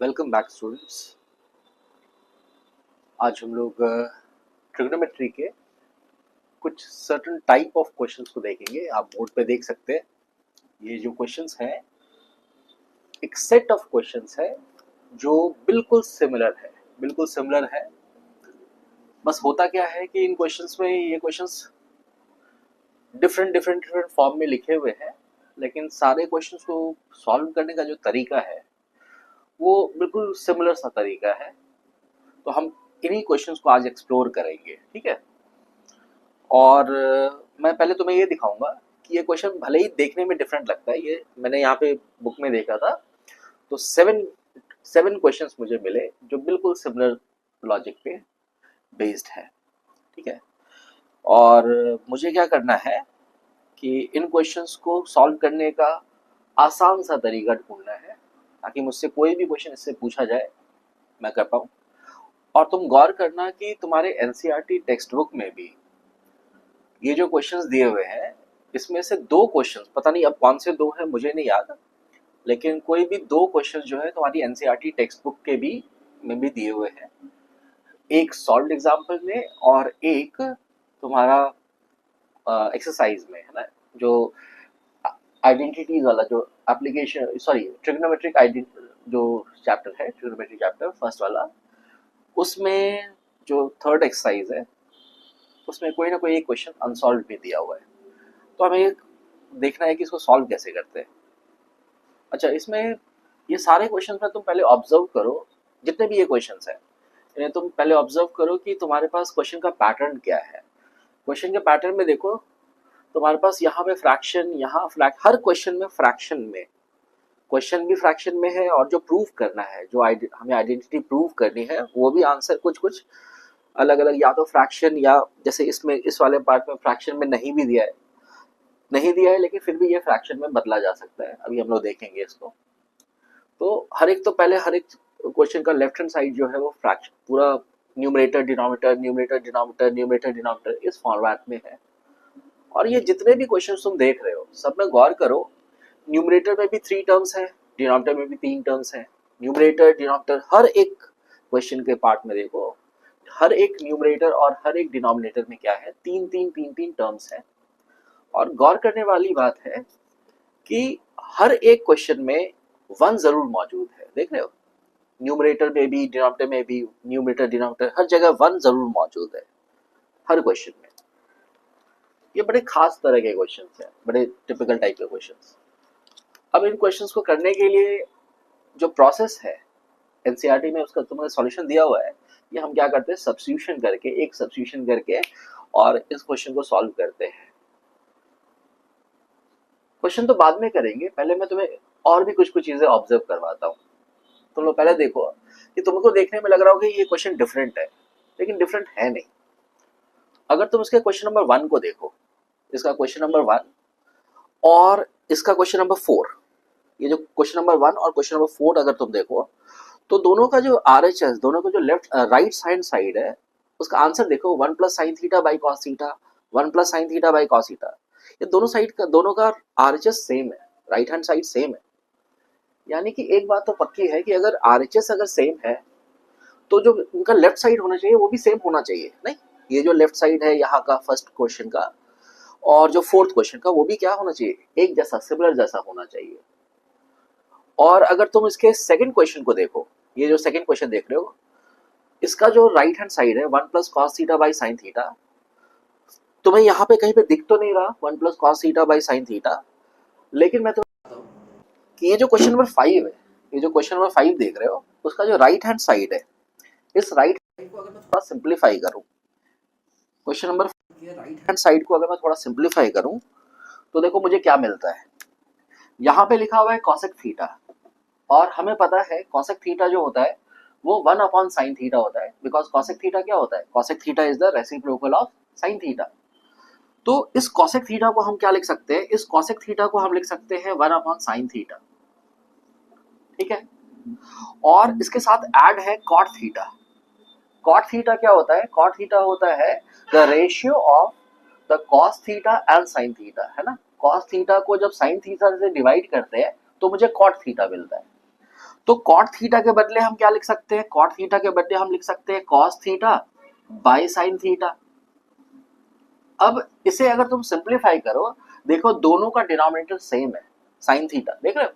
Welcome back students. आज हम लोग ट्रिग्नोमेट्री के कुछ सर्टेन टाइप ऑफ क्वेश्चंस को देखेंगे। आप बोर्ड पे देख सकते हैं, ये जो क्वेश्चंस हैं एक सेट ऑफ क्वेश्चंस है जो बिल्कुल सिमिलर है। बस होता क्या है कि इन क्वेश्चंस में ये क्वेश्चंस डिफरेंट फॉर्म में लिखे हुए हैं, लेकिन सारे क्वेश्चंस को सॉल्व करने का जो तरीका है वो बिल्कुल सिमिलर सा तरीका है। तो हम इन्हीं क्वेश्चंस को आज एक्सप्लोर करेंगे, ठीक है। और मैं पहले तुम्हें ये दिखाऊंगा कि ये क्वेश्चन भले ही देखने में डिफरेंट लगता है, ये मैंने यहाँ पे बुक में देखा था, तो सेवन क्वेश्चंस मुझे मिले जो बिल्कुल सिमिलर लॉजिक पे बेस्ड है, ठीक है। और मुझे क्या करना है कि इन क्वेश्चंस को सॉल्व करने का आसान सा तरीका ढूंढना है ताकि मुझसे कोई भी क्वेश्चन इससे पूछा जाए मैं कर पाऊँ। और तुम गौर करना कि तुम्हारे एनसीईआरटी टेक्स्ट बुक में भी ये जो क्वेश्चंस दिए हुए हैं इसमें से दो क्वेश्चंस, पता नहीं अब कौन से दो हैं मुझे नहीं याद, लेकिन कोई भी दो क्वेश्चंस जो है तुम्हारी एनसीईआरटी टेक्स्ट बुक के भी में भी दिए हुए हैं, एक सॉल्व्ड एग्जाम्पल में और एक तुम्हारा एक्सरसाइज में, है ना, जो आइडेंटिटीज वाला जो एप्लीकेशन ट्रिग्नोमेट्रिक जो चैप्टर है, ट्रिग्नोमेट्री चैप्टर फर्स्ट वाला, उसमें जो थर्ड एक्सरसाइज है उसमें कोई ना कोई एक क्वेश्चन अनसॉल्व भी दिया हुआ है। तो हमें देखना है कि इसको सॉल्व कैसे करते हैं। अच्छा, इसमें ये सारे क्वेश्चंस में तुम पहले ऑब्जर्व करो, जितने भी ये क्वेश्चंस हैं इन्हें तुम पहले ऑब्जर्व करो कि तुम्हारे पास क्वेश्चन का पैटर्न क्या है। क्वेश्चन के पैटर्न में देखो, तुम्हारे पास यहाँ पे फ्रैक्शन, यहाँ हर क्वेश्चन में फ्रैक्शन में, क्वेश्चन भी फ्रैक्शन में है, और जो प्रूव करना है, जो हमें आइडेंटिटी प्रूव करनी है, वो भी आंसर कुछ कुछ अलग अलग, या तो फ्रैक्शन, या जैसे इसमें इस वाले पार्ट में फ्रैक्शन में नहीं दिया है लेकिन फिर भी ये फ्रैक्शन में बदला जा सकता है, अभी हम लोग देखेंगे इसको। तो पहले हर एक क्वेश्चन का लेफ्ट हैंड साइड जो है वो फ्रैक्शन पूरा न्यूमरेटर डिनोमिनेटर इस फॉर्मेट में है। और ये जितने भी क्वेश्चन तुम देख रहे हो सब में गौर करो, न्यूमरेटर में भी 3 टर्म्स है, डिनोमिनेटर में भी 3 टर्म्स है। न्यूमरेटर डिनोमिनेटर हर एक क्वेश्चन के पार्ट में देखो, हर एक न्यूमरेटर और हर एक डिनोमिनेटर में क्या है, तीन टर्म्स है। और गौर करने वाली बात है कि हर एक क्वेश्चन में 1 जरूर मौजूद है, देख रहे हो, न्यूमरेटर में भी डिनोमिनेटर में भी, न्यूमरेटर डिनोमिनेटर हर जगह 1 जरूर मौजूद है हर क्वेश्चन में। ये बड़े खास तरह के क्वेश्चंस हैं, बड़े टिपिकल टाइप के क्वेश्चंस। अब इन क्वेश्चंस को करने के लिए जो प्रोसेस है एनसीईआरटी में उसका तुम्हें सॉल्यूशन दिया हुआ है, ये हम क्या करते हैं, एक सब्स्टिट्यूशन करके और इस क्वेश्चन को सॉल्व करते हैं। क्वेश्चन तो बाद में करेंगे, पहले मैं तुम्हें और भी कुछ चीजें ऑब्जर्व करवाता हूँ। तुम लोग पहले देखो कि तुमको देखने में लग रहा होगा ये क्वेश्चन डिफरेंट है, लेकिन डिफरेंट है नहीं। अगर तुम इसके क्वेश्चन नंबर 1 को देखो, इसका क्वेश्चन नंबर 1 और इसका क्वेश्चन नंबर 4, ये जो क्वेश्चन नंबर 1 और क्वेश्चन नंबर 4 अगर तुम देखो तो दोनों का जो RHS, दोनों का जो राइट हैंड साइड है उसका आंसर देखो, 1 plus sign theta by cos theta, 1 plus sign theta by cos theta. ये दोनों का RHS सेम है, राइट हैंड साइड सेम है। यानी कि एक बात तो पक्की है कि अगर RHS अगर सेम है तो जो उनका लेफ्ट साइड होना चाहिए वो भी सेम होना चाहिए। नहीं, ये जो लेफ्ट साइड है यहाँ का फर्स्ट क्वेश्चन का और जो फोर्थ क्वेश्चन का, वो भी क्या होना चाहिए, एक जैसा, सिमिलर जैसा होना चाहिए। और अगर तुम इसके सेकंड क्वेश्चन को देखो, ये जो सेकंड क्वेश्चन देख रहे हो, इसका जो राइट हैंड साइड है 1 plus cos theta by sine theta, तुम्हें यहाँ पे कहीं पे दिख तो नहीं रहा 1 plus cos theta by sine theta, लेकिन मैं तुम्हें बताता हूँ कि ये जो क्वेश्चन नंबर 5 है, ये जो क्वेश्चन नंबर 5 देख रहे हो, उसका जो राइट हैंड साइड है, इस राइट साइड को अगर मैं थोड़ा सिंप्लीफाई करूं, क्वेश्चन नंबर 5 के राइट हैंड साइड को अगर मैं थोड़ा सिंप्लीफाई करूं तो देखो मुझे क्या मिलता है। यहाँ पे लिखा हुआ है कॉसेक थीटा, और हमें पता है कॉसेक थीटा जो होता है वो 1 अपॉन साइन थीटा होता है, बिकॉज कॉसेक थीटा क्या होता है, cosec theta is the reciprocal of sine theta. तो इस कॉसेक थीटा को हम क्या लिख सकते हैं, इस कॉसेक थीटा को हम लिख सकते हैं 1 अपॉन साइन थीटा, ठीक है। और इसके साथ ऐड है कॉट थीटा। कॉट थीटा क्या होता है, कॉट थीटा होता है the ratio of the cos theta and sine theta, है ना। कॉस थीटा को जब साइन थीटा से डिवाइड करते हैं तो मुझे कॉट थीटा मिलता है। तो कॉट थीटा के बदले हम क्या लिख सकते हैं, कॉट थीटा के बदले हम लिख सकते हैं cos theta by sine theta. अब इसे अगर तुम सिंप्लीफाई करो, देखो दोनों का डिनोमिनेटर सेम है, साइन थीटा, देख रहे हो,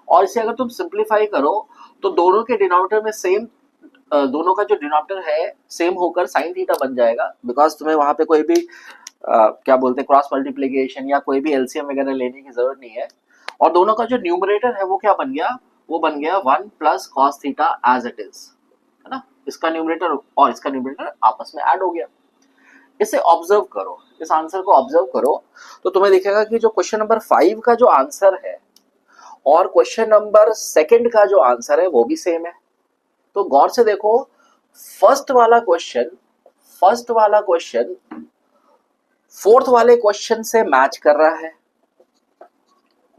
और इसे अगर तुम सिंप्लीफाई करो तो दोनों के डिनोमिनेटर में सेम, दोनों का जो डिनोमिनेटर है सेम होकर साइन थीटा बन जाएगा, बिकॉज तुम्हें वहां पे कोई भी क्या बोलते हैं क्रॉस मल्टीप्लीकेशन या कोई भी एलसीएम वगैरह लेने की जरूरत नहीं है। और दोनों का जो न्यूमरेटर है वो क्या बन गया, वो बन गया 1 plus cos theta as it is, है ना। इसका न्यूमरेटर और इसका न्यूमरेटर आपस में ऐड हो गया। इसे ऑब्जर्व करो, इस आंसर को ऑब्जर्व करो, तो तुम्हें दिखेगा कि जो क्वेश्चन नंबर 5 का जो आंसर है और क्वेश्चन नंबर 2 का जो आंसर है वो भी सेम है। तो गौर से देखो, फर्स्ट वाला क्वेश्चन फोर्थ वाले क्वेश्चन से मैच कर रहा है,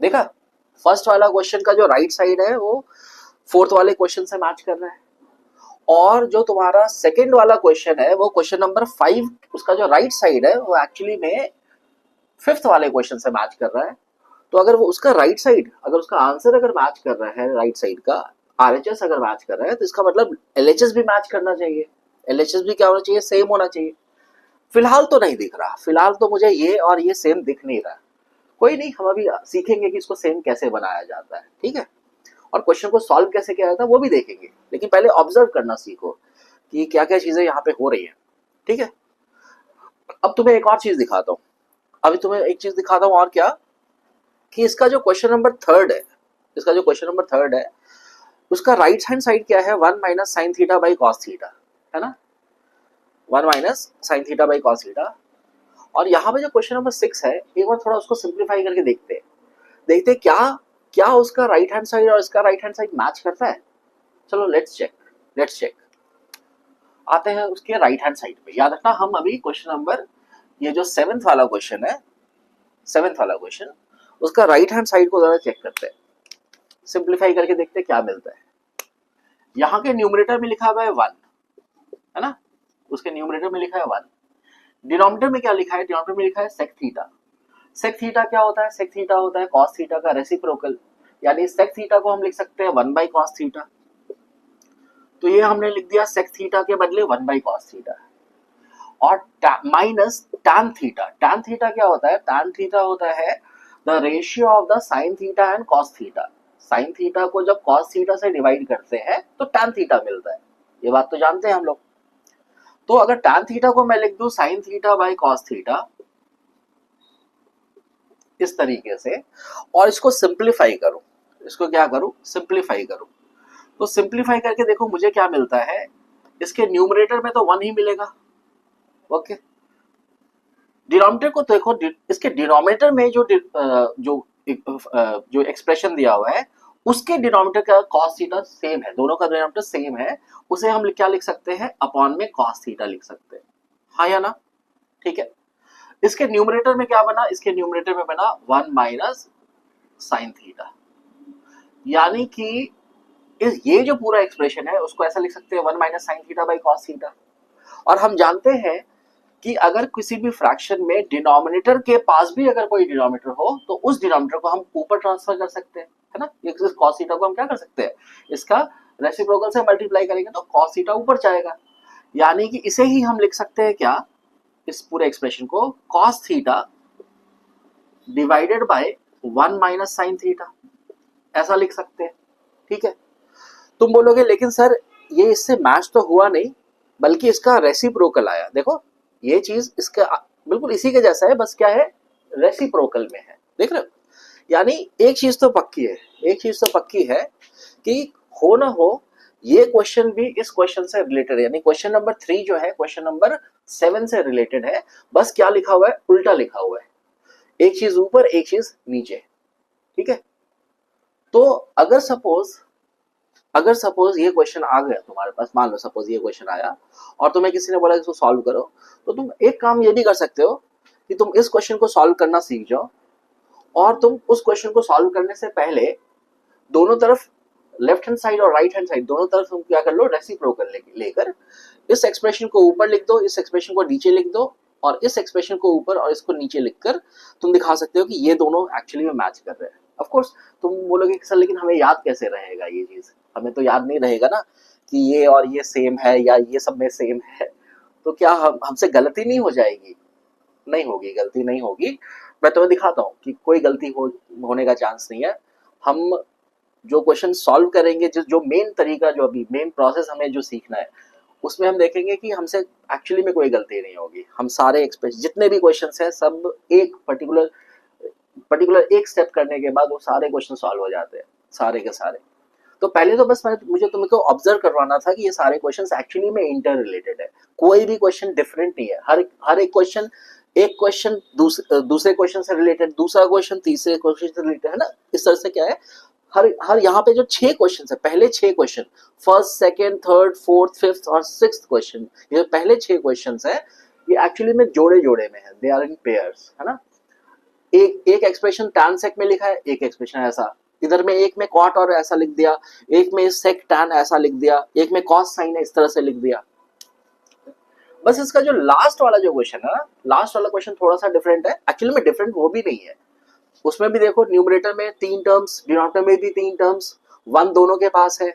देखा, फर्स्ट वाला क्वेश्चन का जो राइट साइड है वो फोर्थ वाले क्वेश्चन से मैच कर रहा है, और जो तुम्हारा सेकंड वाला क्वेश्चन है वो क्वेश्चन नंबर 5, उसका जो राइट साइड है वो एक्चुअली में फिफ्थ वाले क्वेश्चन से मैच कर रहा है। तो अगर वो उसका राइट साइड, अगर उसका आंसर अगर मैच कर रहा है राइट साइड का, आरएचएस अगर मैच कर रहा है, तो इसका मतलब एलएचएस भी मैच करना चाहिए, एलएचएस भी क्या होना चाहिए, सेम होना चाहिए। फिलहाल तो नहीं दिख रहा, फिलहाल तो मुझे ये और ये सेम दिख नहीं रहा। कोई नहीं, हम अभी सीखेंगे कि इसको सेम कैसे बनाया जाता है, ठीक है, और क्वेश्चन को सॉल्व कैसे किया जाता है वो भी देखेंगे, लेकिन पहले ऑब्जर्व करना सीखो कि क्या क्या चीजें यहाँ पे हो रही है, ठीक है। अब तुम्हें एक और चीज दिखाता हूँ, अभी तुम्हें एक चीज दिखाता हूँ, और क्या, कि इसका जो क्वेश्चन नंबर 3 है, इसका जो क्वेश्चन नंबर 3 है, उसका राइट हैंड साइड क्या है, 1 minus sign theta by cos theta, है ना, 1 minus sign theta by cos theta. और यहाँ पे जो क्वेश्चन नंबर 6 है, एक बार थोड़ा उसको सिंप्लीफाई करके देखते क्या क्या उसका राइट हैंड साइड और इसका राइट हैंड साइड मैच करता है। चलो लेट्स चेक। आते हैं उसके राइट हैंड साइड पे। याद रखना, हम अभी क्वेश्चन नंबर, ये जो 7th वाला क्वेश्चन है, 7th वाला क्वेश्चन, उसका राइट हैंड साइड को जरा चेक करते हैं, सिंप्लीफाई करके देखते हैं क्या मिलता है। यहाँ के न्यूमरेटर में लिखा हुआ है 1, है ना, उसके न्यूमरेटर में लिखा है 1। डिनोमिनेटर में क्या लिखा है, डिनोमिनेटर में लिखा है सेक थीटा। सेक थीटा क्या होता है, सेक थीटा होता है कॉस थीटा का रेसिप्रोकल, यानी सेक थीटा को हम लिख सकते हैं 1 बाई कॉस थीटा। तो ये हमने लिख दिया सेक थीटा के बदले 1 बाई कॉस थीटा, और minus tan theta. Tan theta क्या होता है, टैन थीटा होता है the ratio of the sine theta and cos theta. Sine theta को जब कॉस थीटा से डिवाइड करते हैं तो टैन थीटा मिलता है, ये बात तो जानते हैं हम लोग। तो अगर टैन थीटा को मैं लिख दूं sign theta by cos theta इस तरीके से, और इसको सिंप्लीफाई करूं, इसको क्या करूं, सिंप्लीफाई करूं, तो सिंप्लीफाई करके देखो मुझे क्या मिलता है। इसके न्यूमरेटर में तो 1 ही मिलेगा, ओके। डिनोमिनेटर को देखो, इसके डिनोमिनेटर में जो एक्सप्रेशन दिया हुआ है उसके डिनोमिनेटर का कॉस थीटा सेम है, दोनों का डिनोमिनेटर सेम है, उसे हम क्या लिख सकते हैं, अपॉन में कॉस थीटा लिख सकते हैं, हाँ या ना, ठीक है। इसके न्यूमरेटर में क्या बना, इसके न्यूमरेटर में बना 1 माइनस साइन थीटा, यानी कि ये जो पूरा एक्सप्रेशन है उसको ऐसा लिख सकते हैं 1 minus sign theta by cos theta. और हम जानते हैं कि अगर किसी भी फ्रैक्शन में डिनोमिनेटर के पास भी अगर कोई डिनोमिनेटर हो तो उस डिनोमिनेटर को हम ऊपर ट्रांसफर कर सकते हैं, है ना। ये कॉस थीटा को हम क्या कर सकते हैं, इसका रेसिप्रोकल से मल्टीप्लाई करेंगे तो कॉस थीटा ऊपर जाएगा, यानी कि इसे ही हम लिख सकते हैं क्या, इस पूरे एक्सप्रेशन को cos theta divided by 1 minus sine theta, ऐसा लिख सकते हैं, ठीक है। तुम बोलोगे लेकिन सर ये इससे मैच तो हुआ नहीं, बल्कि इसका रेसिप्रोकल आया, देखो ये चीज इसका बिल्कुल इसी के जैसा है, बस क्या है, रेसिप्रोकल में है, देख रहे हो। यानी एक चीज तो पक्की है, एक चीज तो पक्की है कि हो ना हो ये क्वेश्चन भी इस क्वेश्चन से रिलेटेड है, यानी क्वेश्चन नंबर 3 जो है क्वेश्चन नंबर 7 से रिलेटेड है, बस क्या लिखा हुआ है, उल्टा लिखा हुआ है, एक चीज ऊपर एक चीज नीचे, ठीक है। तो अगर सपोज ये क्वेश्चन आ गया तुम्हारे पास, मान लो सपोज ये क्वेश्चन आया और तुम्हें किसी ने बोला इसको सॉल्व करो, तो तुम एक काम ये भी कर सकते हो कि तुम इस क्वेश्चन को सॉल्व करना सीख जाओ, और तुम उस क्वेश्चन को सॉल्व करने से पहले दोनों तरफ, लेफ्ट हैंड साइड और राइट हैंड साइड दोनों तरफ तुम क्या कर लो, रेसिप्रोकल लेकर इस एक्सप्रेशन को ऊपर लिख दो, इस एक्सप्रेशन को नीचे लिख दो, और इस एक्सप्रेशन को ऊपर और इसको नीचे लिखकर तुम दिखा सकते हो कि ये दोनों एक्चुअली में मैच कर रहे हैं। ऑफ कोर्स तुम बोलोगे सर लेकिन हमें याद कैसे रहेगा ये चीज, हमें तो याद नहीं रहेगा ना कि ये और ये सेम है या ये सब में सेम है। तो क्या हमसे गलती नहीं हो जाएगी? नहीं होगी, गलती नहीं होगी। मैं तुम्हें दिखाता हूँ कि कोई गलती होने का चांस नहीं है। हम जो क्वेश्चन सॉल्व करेंगे, जो मेन तरीका, जो अभी मेन प्रोसेस हमें जो सीखना है, उसमें हम देखेंगे कि हमसे एक्चुअली में कोई गलती नहीं होगी। हम सारे एक्सप्रेस जितने भी क्वेश्चंस हैं सब एक पर्टिकुलर एक स्टेप करने के बाद वो सारे क्वेश्चन सॉल्व हो जाते हैं, सारे के सारे। तो पहले तो बस मुझे तुमको ऑब्जर्व करवाना था कि ये सारे क्वेश्चंस एक्चुअली में इंटर रिलेटेड है। कोई भी क्वेश्चन डिफरेंट नहीं है। हर एक क्वेश्चन, एक क्वेश्चन दूसरे क्वेश्चन से रिलेटेड, दूसरा क्वेश्चन तीसरे क्वेश्चन से रिलेटेड, है ना। इस तरह से क्या है, हर हर यहाँ पे जो 6 क्वेश्चन है, पहले 6 question, first second third fourth fifth और सिक्स्थ क्वेश्चन, ये पहले 6 क्वेश्चन है, ये एक्चुअली में जोड़े जोड़े में है, दे आर इन पेयर्स, है ना। एक एक्सप्रेशन tan sec में लिखा है, एक एक्सप्रेशन ऐसा, इधर में एक में cot और ऐसा लिख दिया, एक में sec tan ऐसा लिख दिया, एक में cos sin है इस तरह से लिख दिया। बस इसका जो लास्ट वाला जो क्वेश्चन है ना, लास्ट वाला क्वेश्चन थोड़ा सा डिफरेंट है। एक्चुअली में डिफरेंट वो भी नहीं है, उसमें भी देखो न्यूमरेटर में 3 टर्म्स, डिनोमिनेटर में भी 3 टर्म्स, 1 दोनों के पास है।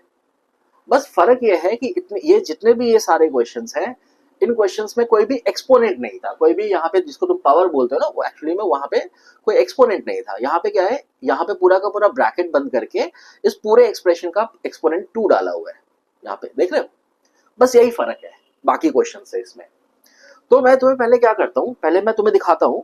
बस फर्क ये है कि ये जितने भी ये सारे क्वेश्चंस हैं, इन क्वेश्चंस में कोई भी एक्सपोनेंट नहीं था। कोई भी यहाँ पे जिसको तुम पावर बोलते हो ना, वो एक्चुअली में वहां पे कोई एक्सपोनेंट नहीं था। यहाँ पे क्या है, यहाँ पे पूरा का पूरा ब्रैकेट बंद करके इस पूरे एक्सप्रेशन का एक्सपोनेंट 2 डाला हुआ है। यहाँ पे देख रहे हो, बस यही फर्क है बाकी क्वेश्चन से इसमें। तो मैं तुम्हें पहले क्या करता हूँ, पहले मैं तुम्हें दिखाता हूँ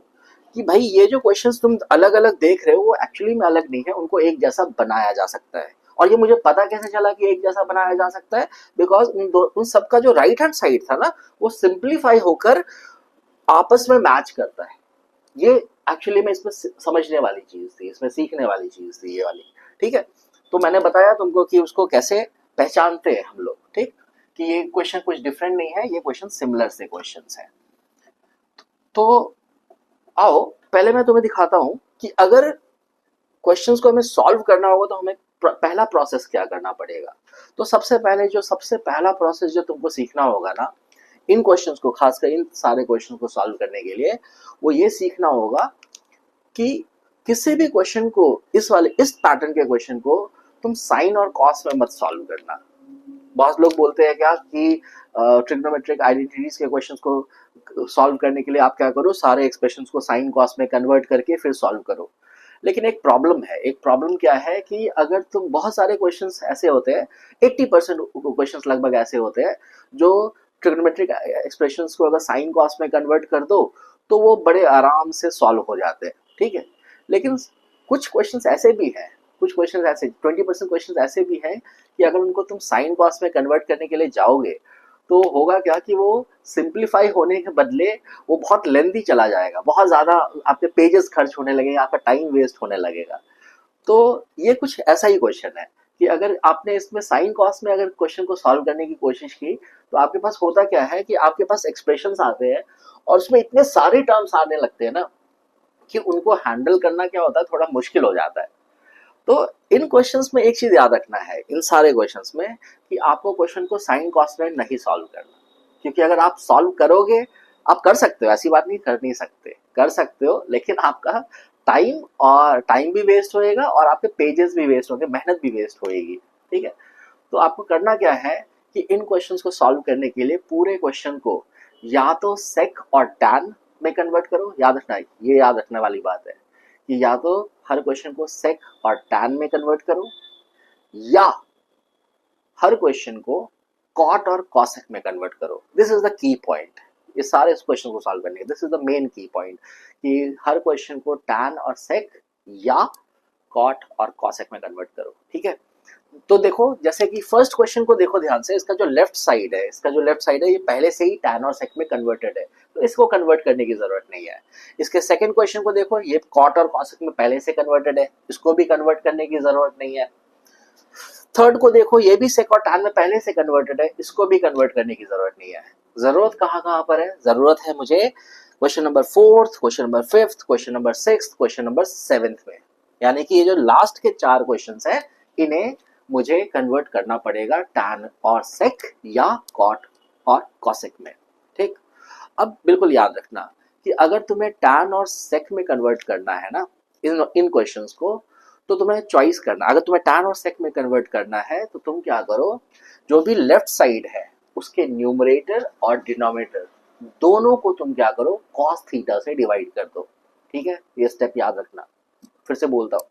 कि भाई ये जो क्वेश्चंस तुम अलग अलग देख रहे हो वो एक्चुअली में अलग नहीं है, उनको एक जैसा बनाया जा सकता है। और ये मुझे पता कैसे चला कि एक जैसा बनाया जा सकता है, बिकॉज उन सबका जो राइट हैंड साइड था ना, वो सिंप्लीफाई होकर आपस में मैच करता है। ये एक्चुअली में इसमें समझने वाली चीज थी, इसमें सीखने वाली चीज थी ये वाली। ठीक है, तो मैंने बताया तुमको कि उसको कैसे पहचानते हैं हम लोग, ठीक, कि ये क्वेश्चन कुछ डिफरेंट नहीं है, ये क्वेश्चन सिमिलर से क्वेश्चन है। तो आओ पहले मैं तुम्हें दिखाता हूं कि अगर क्वेश्चंस को हमें सॉल्व करना होगा तो हमें पहला प्रोसेस क्या करना पड़ेगा। तो सबसे पहला प्रोसेस जो तुमको सीखना होगा ना, इन क्वेश्चंस को, खासकर इन सारे क्वेश्चंस को सॉल्व करने के लिए, वो ये सीखना होगा कि किसी भी क्वेश्चन को, इस पैटर्न के क्वेश्चन को तुम साइन और कॉस में मत सॉल्व करना। बहुत लोग बोलते हैं क्या कि ट्रिग्नोमेट्रिक आइडेंटिटीज के क्वेश्चंस को सॉल्व करने के लिए आप क्या करो, सारे एक्सप्रेशंस को साइन कॉस में कन्वर्ट करके फिर सॉल्व करो। लेकिन एक प्रॉब्लम है, एक प्रॉब्लम क्या है कि अगर तुम, बहुत सारे क्वेश्चंस ऐसे होते हैं, 80% क्वेश्चंस लगभग ऐसे होते हैं जो ट्रिग्नोमेट्रिक एक्सप्रेशंस को अगर साइन कॉस में कन्वर्ट कर दो तो वो बड़े आराम से सॉल्व हो जाते हैं। ठीक है, लेकिन कुछ क्वेश्चंस ऐसे भी हैं, कुछ क्वेश्चंस ऐसे 20% क्वेश्चंस ऐसे भी हैं कि अगर उनको तुम साइन कॉस में कन्वर्ट करने के लिए जाओगे तो होगा क्या कि वो सिंप्लीफाई होने के बदले वो बहुत लेंथी चला जाएगा, बहुत ज्यादा आपके पेजेस खर्च होने लगेंगे, आपका टाइम वेस्ट होने लगेगा। तो ये कुछ ऐसा ही क्वेश्चन है कि अगर आपने इसमें साइन कॉस में अगर क्वेश्चन को सॉल्व करने की कोशिश की तो आपके पास होता क्या है कि आपके पास एक्सप्रेशंस आते हैं और उसमें इतने सारे टर्म्स आने लगते हैं ना कि उनको हैंडल करना क्या होता है, थोड़ा मुश्किल हो जाता है। तो इन क्वेश्चंस में एक चीज याद रखना है, इन सारे क्वेश्चंस में, कि आपको क्वेश्चन को साइन कॉस में नहीं सॉल्व करना। क्योंकि अगर आप सॉल्व करोगे, आप कर सकते हो, ऐसी बात नहीं कर नहीं सकते, कर सकते हो, लेकिन आपका टाइम भी वेस्ट होएगा और आपके पेजेस भी वेस्ट होंगे, मेहनत भी वेस्ट होएगी। ठीक है, तो आपको करना क्या है कि इन क्वेश्चंस को सॉल्व करने के लिए पूरे क्वेश्चन को या तो सेक और टैन में कन्वर्ट करो। याद रखना, ये याद रखने वाली बात है कि या तो हर क्वेश्चन को सेक और टैन में कन्वर्ट करो या हर क्वेश्चन को कॉट और कॉसेक में कन्वर्ट करो। This is the key point, ये सारे इस क्वेश्चन को सॉल्व करने, दिस इज द मेन की पॉइंट, कि हर क्वेश्चन को टैन और सेक या कॉट और कॉसेक में कन्वर्ट करो। ठीक है, तो देखो जैसे कि फर्स्ट क्वेश्चन को देखो ध्यान से, इसका जो लेफ्ट साइड है, ये पहले से ही टैन और सेक में कन्वर्टेड है, तो इसको कन्वर्ट करने की जरूरत नहीं है। इसके सेकंड क्वेश्चन को देखो, ये कॉट और कॉसेक में पहले से कन्वर्टेड है, इसको भी कन्वर्ट करने की जरूरत नहीं है। थर्ड को देखो, ये भी सेक और टैन में पहले से कन्वर्टेड है, इसको भी कन्वर्ट करने की जरूरत नहीं है। जरूरत कहाँ पर है, जरूरत है मुझे question number 4th, question number 5th, question number 6th, question number 7th में। यानी कि ये जो लास्ट के 4 क्वेश्चंस है, इन्हें मुझे कन्वर्ट करना पड़ेगा टैन और सेक या कॉट और कॉसेक में। ठीक, अब बिल्कुल याद रखना कि अगर तुम्हें टैन और सेक में कन्वर्ट करना है ना इन क्वेश्चंस को, तो तुम्हें चॉइस करना, अगर तुम्हें tan और sec में कन्वर्ट करना है तो तुम क्या करो, जो भी लेफ्ट साइड है उसके न्यूमरेटर और डिनोमिनेटर दोनों को तुम क्या करो, cos थीटा से डिवाइड कर दो। ठीक है, ये स्टेप याद रखना। फिर से बोलता हूँ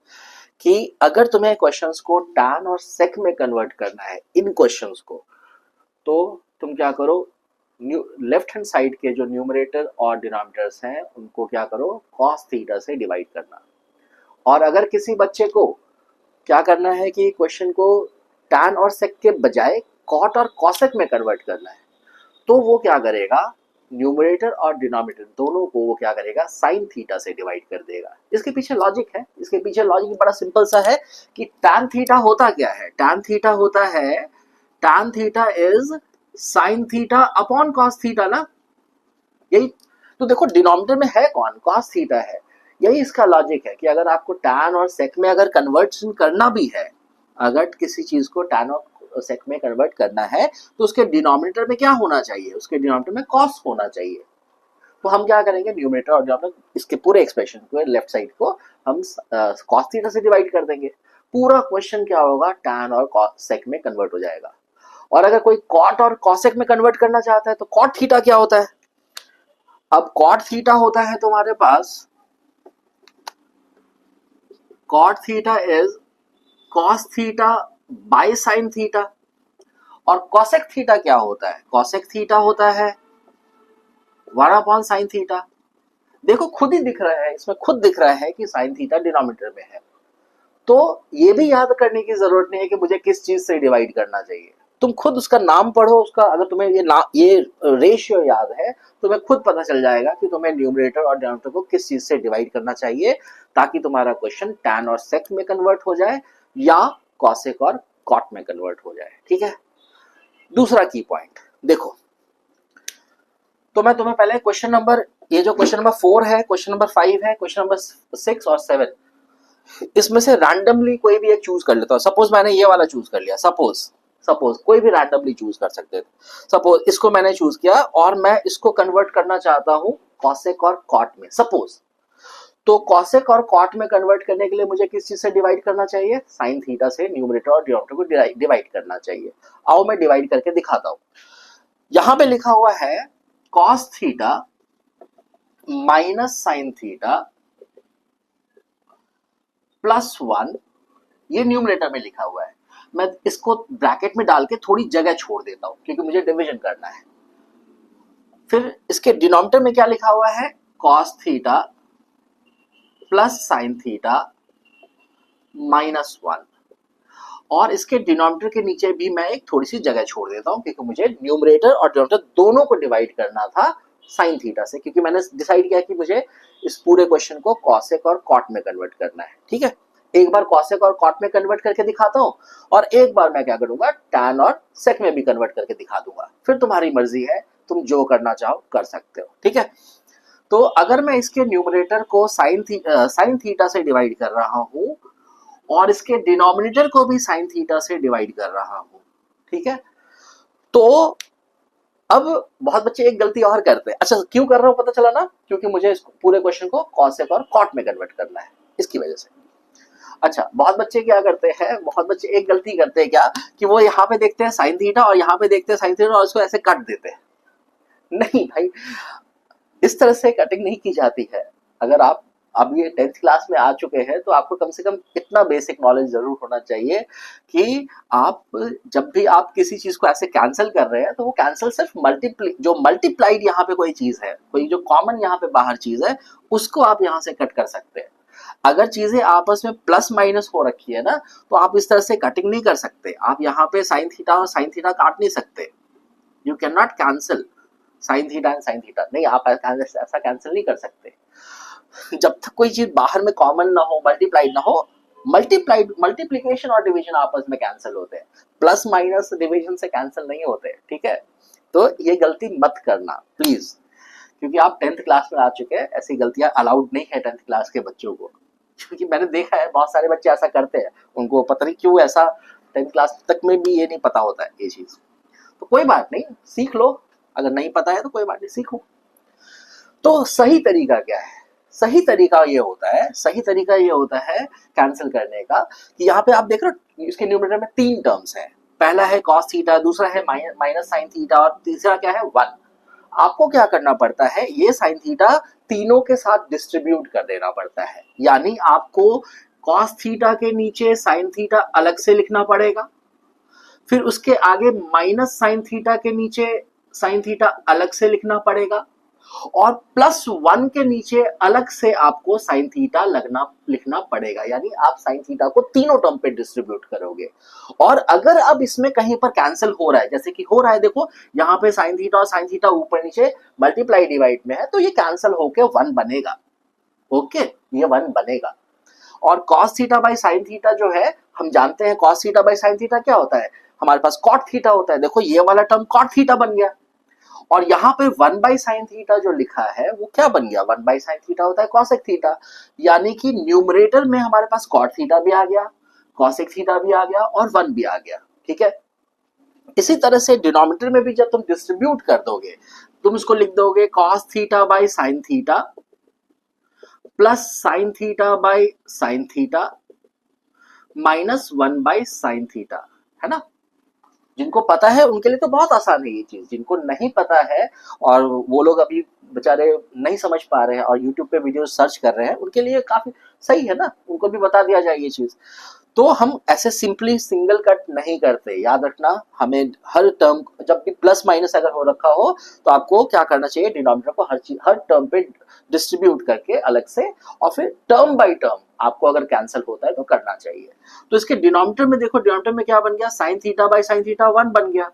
कि अगर तुम्हें क्वेश्चंस को tan और sec में कन्वर्ट करना है इन क्वेश्चंस को, तो तुम क्या करो, लेफ्ट हैंड साइड के जो न्यूमरेटर और डिनोमिनेटर्स हैं उनको क्या करो, cos थीटा से डिवाइड करना। और अगर किसी बच्चे को क्या करना है कि क्वेश्चन को tan और sec के बजाय cot और cosec में कन्वर्ट करना है, तो वो क्या करेगा, न्यूमरेटर और डिनोमिनेटर दोनों को वो क्या करेगा, sin थीटा से डिवाइड कर देगा। इसके पीछे लॉजिक है, इसके पीछे लॉजिक बड़ा सिंपल सा है कि tan थीटा होता क्या है, tan थीटा होता है, tan theta is sin theta upon cos theta ना। यही तो देखो, डिनोमिनेटर में है कौन, cos थीटा है। यही इसका लॉजिक है कि अगर आपको tan और sec में अगर कन्वर्जन करना भी है, अगर किसी चीज को tan और sec में कन्वर्ट करना है तो उसके डिनोमिनेटर में क्या होना चाहिए, उसके डिनोमिनेटर में cos होना चाहिए। तो हम क्या करेंगे, न्यूमरेटर और डिनोमिनेटर इसके पूरे एक्सप्रेशन को, लेफ्ट साइड को हम cos थीटा से डिवाइड कर देंगे। पूरा क्वेश्चन क्या होगा, tan और sec में कन्वर्ट हो जाएगा। और अगर कोई cot और cosec में कन्वर्ट करना चाहता है तो cot थीटा क्या होता है, अब cot थीटा होता है तुम्हारे पास, cot theta is cos theta by sin theta. और cosec थीटा क्या होता है, cosec थीटा होता है 1 अपॉन sin थीटा। देखो खुद ही दिख रहा है, इसमें खुद दिख रहा है कि sin थीटा डिनोमिनेटर में है। तो ये भी याद करने की जरूरत नहीं है कि मुझे किस चीज से डिवाइड करना चाहिए, तुम खुद उसका नाम पढ़ो, उसका अगर तुम्हें ये रेशियो याद है तुम्हें खुद पता चल जाएगा कि तुम्हें न्यूमरेटर और डिनोमिनेटर को किस चीज से डिवाइड करना चाहिए, ताकि तुम्हारा क्वेश्चन tan और sec में कन्वर्ट हो जाए या cosec और cot में कन्वर्ट हो जाए। ठीक है, दूसरा की पॉइंट देखो, तो मैं तुम्हें पहले क्वेश्चन नंबर, ये जो क्वेश्चन नंबर 4 है, क्वेश्चन नंबर 5 है, क्वेश्चन नंबर 6 और 7, इसमें से रैंडमली कोई भी एक चूज कर लेता हूं। सपोज मैंने ये वाला चूज कर लिया, सपोज कोई भी रैंडमली चूज कर सकते थे। सपोज इसको मैंने चूज किया और मैं इसको कन्वर्ट करना चाहता हूं cosec और cot में। सपोज तो cosec और cot में कन्वर्ट करने के लिए मुझे किस चीज से डिवाइड करना चाहिए, sin थीटा से न्यूमरेटर और डिनोमिनेटर को डिवाइड करना चाहिए। आओ मैं डिवाइड करके दिखाता हूं। यहां पे लिखा हुआ है cos theta minus sin theta plus 1, ये न्यूमरेटर में लिखा हुआ है। मैं इसको ब्रैकेट में डाल के थोड़ी जगह छोड़ देता हूं क्योंकि मुझे डिवीजन करना है। फिर इसके डिनोमिनेटर में क्या लिखा हुआ है, cos theta plus sin theta minus 1, और इसके डिनोमिनेटर के नीचे भी मैं एक थोड़ी सी जगह छोड़ देता हूं क्योंकि मुझे न्यूमरेटर और डिनोमिनेटर दोनों को डिवाइड करना था sin थीटा से, क्योंकि मैंने डिसाइड किया कि मुझे इस पूरे क्वेश्चन को cosec और cot में कन्वर्ट करना है। ठीक है, एक बार cosec और cot में कन्वर्ट करके दिखाता हूं और एक बार मैं क्या करूंगा, tan और sec में भी कन्वर्ट करके दिखा दूंगा। फिर तुम्हारी मर्जी है, तुम जो करना चाहो कर सकते हो। ठीक है, तो अगर मैं इसके न्यूमरेटर को sin थीटा से डिवाइड कर रहा हूं और इसके डिनोमिनेटर को भी sin थीटा से डिवाइड कर रहा हूं, ठीक है, तो अब बहुत बच्चे एक गलती और करते हैं। अच्छा क्यों कर रहा हूं पता चला ना, क्योंकि मुझे इस पूरे क्वेश्चन को cosec और cot में कन्वर्ट करना है, इसकी वजह से। अच्छा बहुत बच्चे क्या करते हैं, बहुत बच्चे एक गलती करते हैं क्या, कि वो यहाँ पे देखते हैं sin थीटा और यहाँ पे देखते हैं sin थीटा और उसको ऐसे काट देते हैं। नहीं भाई, इस तरह से कटिंग नहीं की जाती है। अगर आप अब ये 10th क्लास में आ चुके हैं तो आपको कम से कम इतना बेसिक नॉलेज जरूर होना चाहिए कि आप जब भी आप किसी चीज को ऐसे कैंसिल कर रहे हैं तो वो कैंसिल सिर्फ जो मल्टीप्लाइड यहाँ पे कोई चीज है, कोई जो कॉमन यहाँ पे बाहर चीज है उसको आप यहाँ से कट कर सकते हैं। अगर चीजें आपस में प्लस माइनस हो रखी है ना तो आप इस तरह से कटिंग नहीं कर सकते। आप यहाँ पे साइन थीटा और साइन थीटा काट नहीं सकते, you can not cancel sine theta and sine theta, नहीं आप ऐसा कैंसिल नहीं कर सकते। जब तक कोई चीज बाहर में कॉमन ना हो, मल्टीप्लाइड ना हो, मल्टीप्लिकेशन और डिवीजन आपस में कैंसिल होते हैं, प्लस माइनस डिवीजन से कैंसिल नहीं होते। ठीक है, तो ये गलती मत करना प्लीज, क्योंकि आप 10th क्लास में आ चुके हैं, ऐसी गलतियां अलाउड नहीं है 10th क्लास के बच्चों को। क्योंकि मैंने देखा है बहुत सारे बच्चे ऐसा करते हैं, उनको पता नहीं क्यों ऐसा 10th क्लास तक में भी ये नहीं पता होता है ये चीज। तो कोई बात नहीं, सीख लो, अगर नहीं पता है तो कोई बात नहीं, सीखो। तो सही तरीका क्या है, सही तरीका ये होता है, सही तरीका ये होता है कैंसिल करने का कि यहाँ पे आप देख रहे हो इसके न्यूमरेटर में 3 टर्म्स है। पहला है cos थीटा, दूसरा है माइनस साइन थीटा और तीसरा क्या है 1। आपको क्या करना पड़ता है, ये साइन थीटा तीनों के साथ डिस्ट्रीब्यूट कर देना पड़ता है। यानी आपको cos थीटा के नीचे साइन थीटा अलग से लिखना पड़ेगा, फिर उसके आगे माइनस साइन थीटा के नीचे साइन थीटा अलग से लिखना पड़ेगा, और +1 के नीचे अलग से आपको साइन थीटा लिखना पड़ेगा। यानी आप साइन थीटा को तीनों टर्म पे डिस्ट्रीब्यूट करोगे। और अगर अब इसमें कहीं पर कैंसिल हो रहा है, जैसे कि हो रहा है, देखो यहाँ पे साइन थीटा और साइन थीटा ऊपर नीचे मल्टीप्लाई डिवाइड में है, तो ये कैंसिल होके 1 बनेगा। ओके, ये 1 बनेगा। और cos theta by sine theta जो है, हम जानते हैं cos theta by sine theta क्या होता है, हमारे पास cot थीटा होता है। देखो ये वाला टर्म cot थीटा बन गया, और यहाँ पे 1 बाई साइन थीटा जो लिखा है वो क्या बन गया, 1 बाई साइन थीटा होता है cosec थीटा। यानी कि न्यूमरेटर में हमारे पास cot थीटा भी आ गया, cosec थीटा भी आ गया और 1 भी आ गया। ठीक है, इसी तरह से डिनोमिनेटर में भी जब तुम डिस्ट्रीब्यूट कर दोगे, तुम इसको लिख दोगे cos theta by sine theta plus sign theta by sine theta minus 1 by sine theta, है ना। जिनको पता है उनके लिए तो बहुत आसान है ये चीज, जिनको नहीं पता है और वो लोग अभी बेचारे नहीं समझ पा रहे हैं और YouTube पे वीडियो सर्च कर रहे हैं, उनके लिए काफी सही है ना, उनको भी बता दिया जाए ये चीज। तो हम ऐसे सिंपली सिंगल कट नहीं करते, याद रखना। हमें हर टर्म, जब भी प्लस माइनस अगर हो रखा हो तो आपको क्या करना चाहिए, डिनोमिनेटर को हर टर्म पे डिस्ट्रीब्यूट करके अलग से, और फिर टर्म बाय टर्म आपको अगर कैंसिल होता है तो करना चाहिए। तो इसके डिनोमिनेटर में देखो, डिनोमिनेटर में क्या बन गया, sign theta by sine theta 1 बन गया।